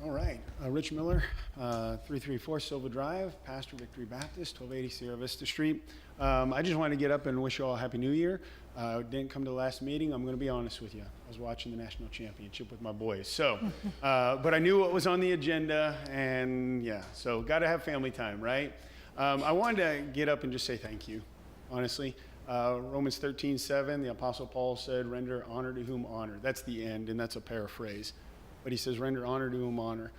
All right, Rich Miller, 334 Silva Drive, Pastor Victory Baptist, 1280 Sierra Vista Street. I just wanted to get up and wish you all a Happy New Year. Didn't come to the last meeting. I'm going to be honest with you. I was watching the national championship with my boys. So, but I knew what was on the agenda, and yeah, so got to have family time, right? I wanted to get up and just say thank you, honestly. Romans 13:7, the Apostle Paul said, render honor to whom honor. That's the end, and that's a paraphrase. But he says, render honor to whom honor.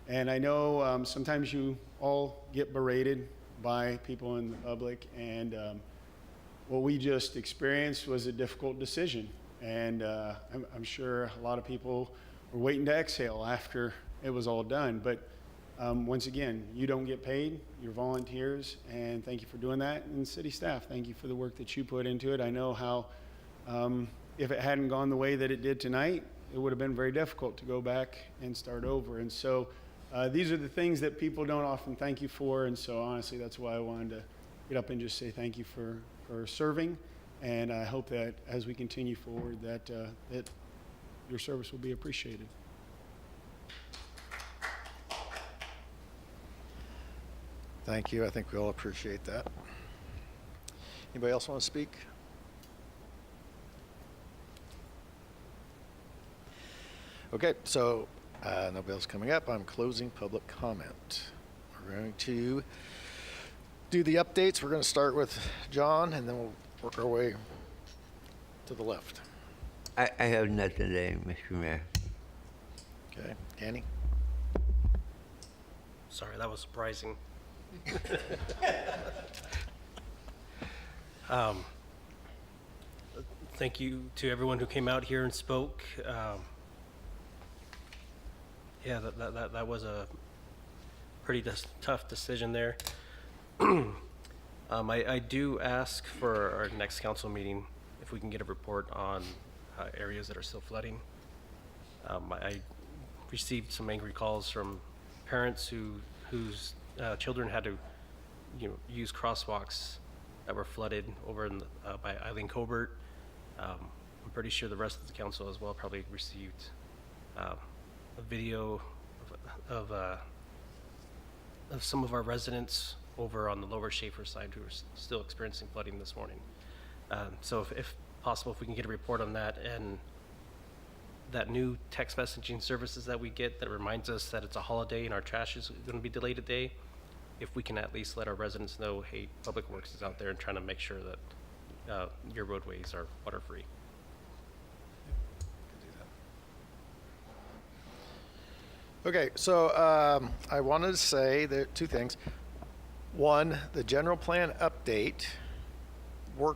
And I know sometimes you all get berated by people in the public, and what we just experienced was a difficult decision. And I'm sure a lot of people were waiting to exhale after it was all done. But once again, you don't get paid, you're volunteers, and thank you for doing that. And city staff, thank you for the work that you put into it. I know how, if it hadn't gone the way that it did tonight, it would have been very difficult to go back and start over. And so these are the things that people don't often thank you for. And so honestly, that's why I wanted to get up and just say thank you for serving. And I hope that as we continue forward, that your service will be appreciated. Thank you. I think we all appreciate that. Anybody else want to speak? Okay, so nobody else coming up. I'm closing public comment. We're going to do the updates. We're going to start with John, and then we'll work our way to the left. I have nothing today, Mr. Mayor. Okay, Danny? Sorry, that was surprising. Thank you to everyone who came out here and spoke. Yeah, that was a pretty tough decision there. I do ask for our next council meeting if we can get a report on areas that are still flooding. I received some angry calls from parents whose children had to, use crosswalks that were flooded over in by Eileen Colbert. I'm pretty sure the rest of the council as well probably received a video of some of our residents over on the lower Schaefer side who are still experiencing flooding this morning. So if possible, if we can get a report on that, and that new text messaging services that we get that reminds us that it's a holiday and our trash is going to be delayed a day, if we can at least let our residents know, hey, Public Works is out there and trying to make sure that your roadways are water-free. Okay, so I wanted to say that two things. One, the general plan update.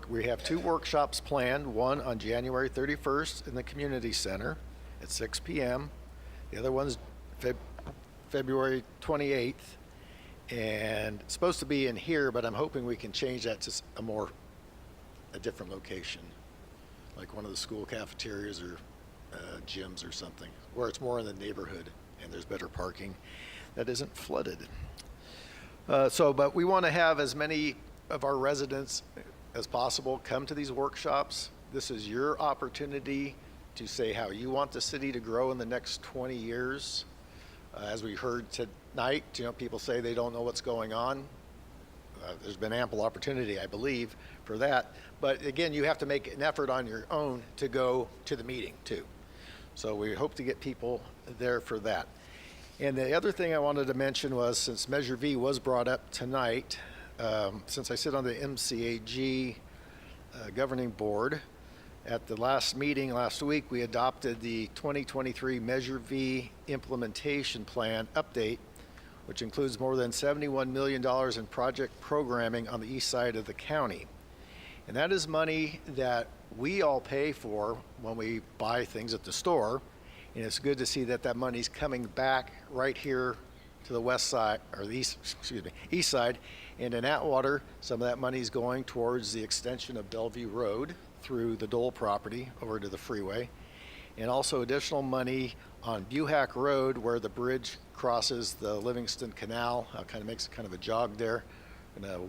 We have 2 workshops planned, one on January 31st in the community center at 6 p.m. The other one's February 28th, and it's supposed to be in here, but I'm hoping we can change that to a different location, like one of the school cafeterias or gyms or something, where it's more in the neighborhood and there's better parking that isn't flooded. But we want to have as many of our residents as possible come to these workshops. This is your opportunity to say how you want the city to grow in the next 20 years. As we heard tonight, people say they don't know what's going on. There's been ample opportunity, I believe, for that. But again, you have to make an effort on your own to go to the meeting too. So we hope to get people there for that. And the other thing I wanted to mention was, since Measure V was brought up tonight, since I sit on the MCAG governing board, at the last meeting last week, we adopted the 2023 Measure V implementation plan update, which includes more than $71 million in project programming on the east side of the county. And that is money that we all pay for when we buy things at the store, And it's good to see that that money's coming back right here to the west side, or the east side. And in Atwater, some of that money is going towards the extension of Bellevue Road through the Dole property over to the freeway. And also additional money on Buhack Road where the bridge crosses the Livingston Canal, kind of makes kind of a jog there. Gonna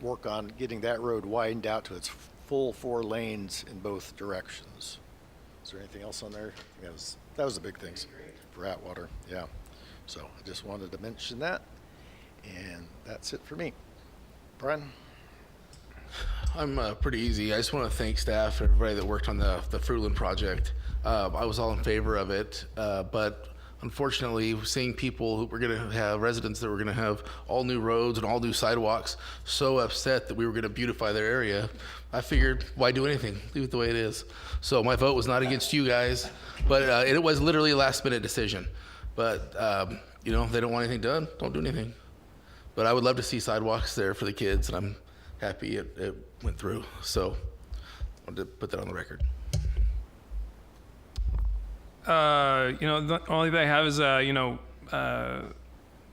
work on getting that road widened out to its full 4 lanes in both directions. Is there anything else on there? I think that was the big things for Atwater, yeah. So I just wanted to mention that, and that's it for me. Brian? I'm pretty easy. I just want to thank staff and everybody that worked on the Fruitland project. I was all in favor of it, but unfortunately, seeing people who were going to have residents that were going to have all new roads and all new sidewalks so upset that we were going to beautify their area, I figured, why do anything? Leave it the way it is. So my vote was not against you guys, but it was literally a last-minute decision. But you know, if they don't want anything done, don't do anything. But I would love to see sidewalks there for the kids, and I'm happy it went through. So I wanted to put that on the record. You know, the only thing I have is, you know,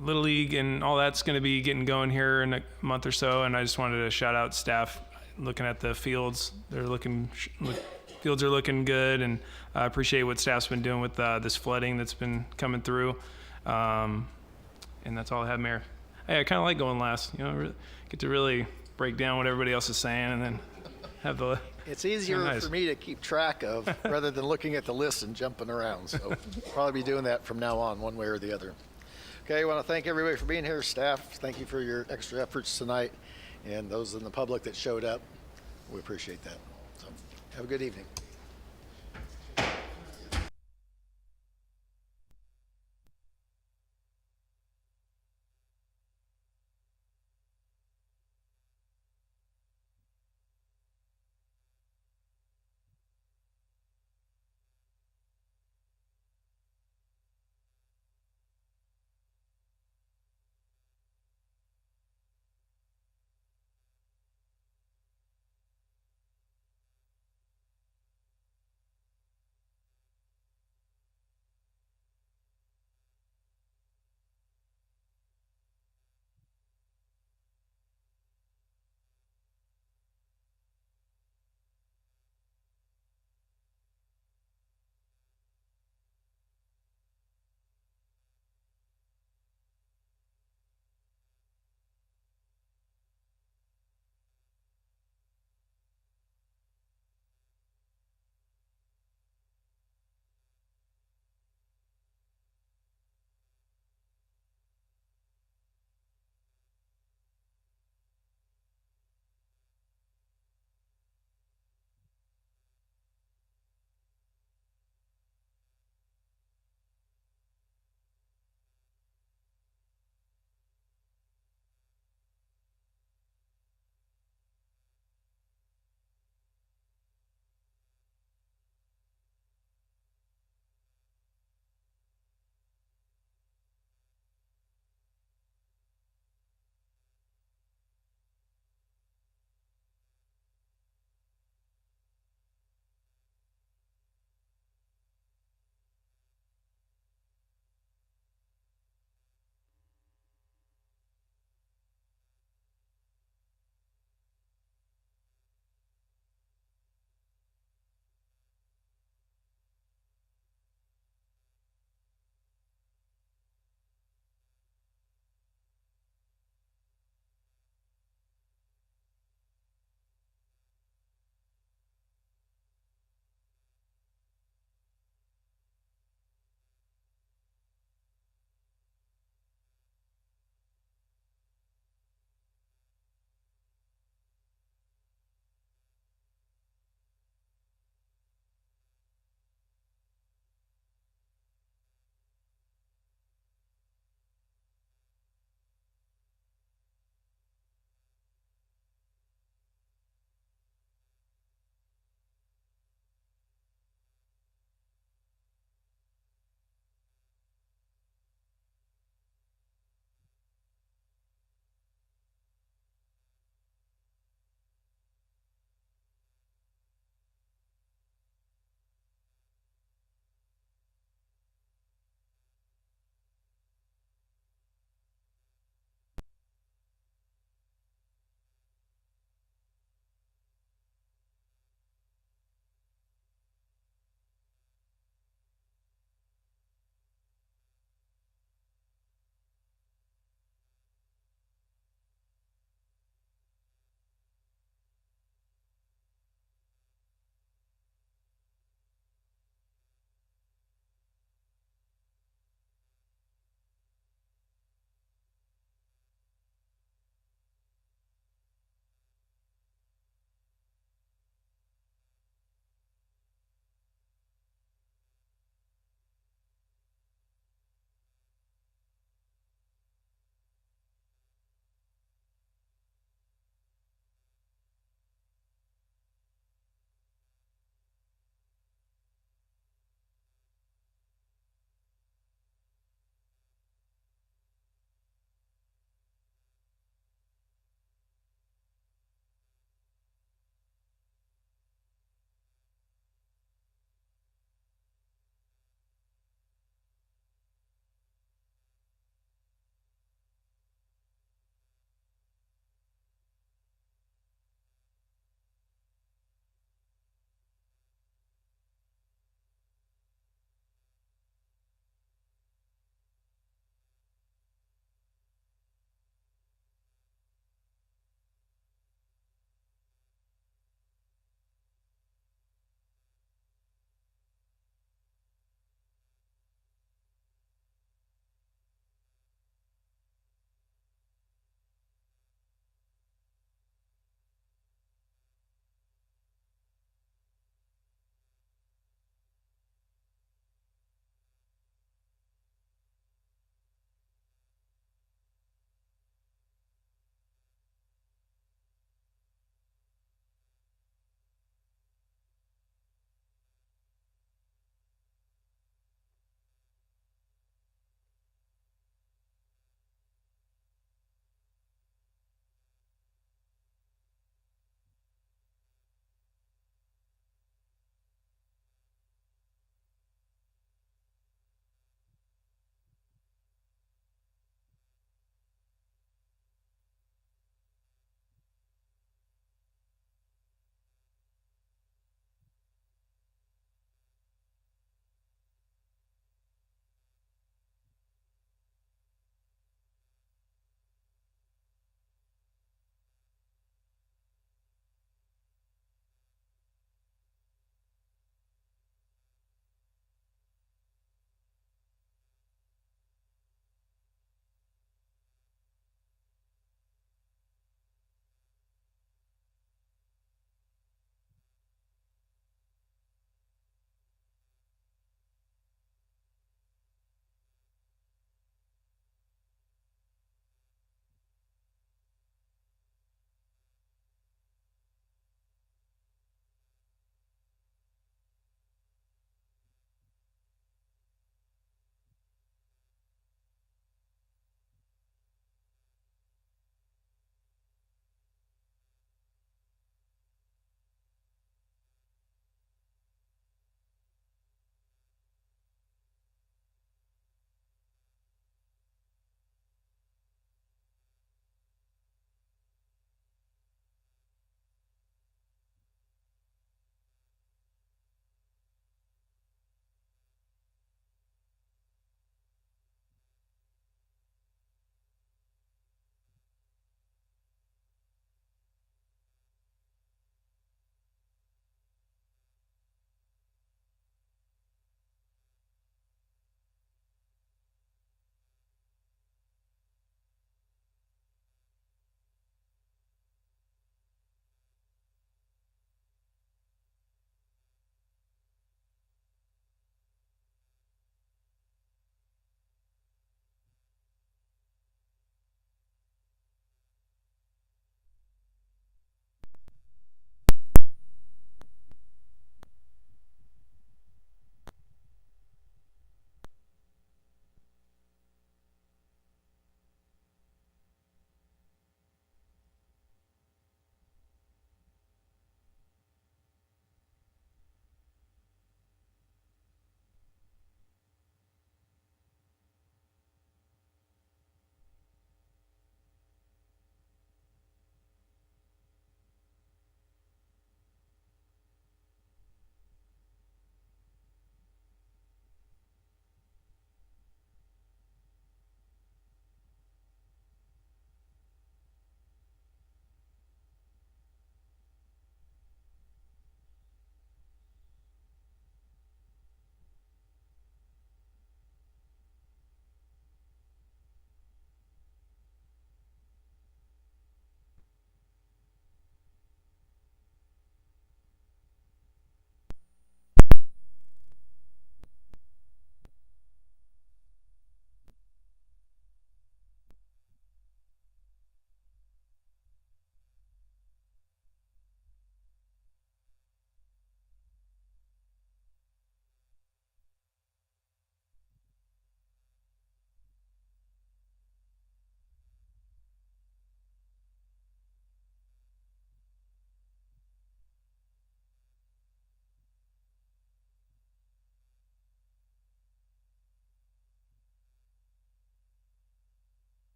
Little League and all that's going to be getting going here in a month or so. And I just wanted to shout out staff looking at the fields. Fields are looking good. And I appreciate what staff's been doing with this flooding that's been coming through. And that's all I have, Mayor. Hey, I kind of like going last, you know, get to really break down what everybody else is saying and then have the... It's easier nice. for me to keep track of rather than looking at the list and jumping around. So I'll probably be doing that from now on, one way or the other. Okay, I want to thank everybody for being here. Staff, thank you for your extra efforts tonight. And those in the public that showed up, we appreciate that. So have a good evening.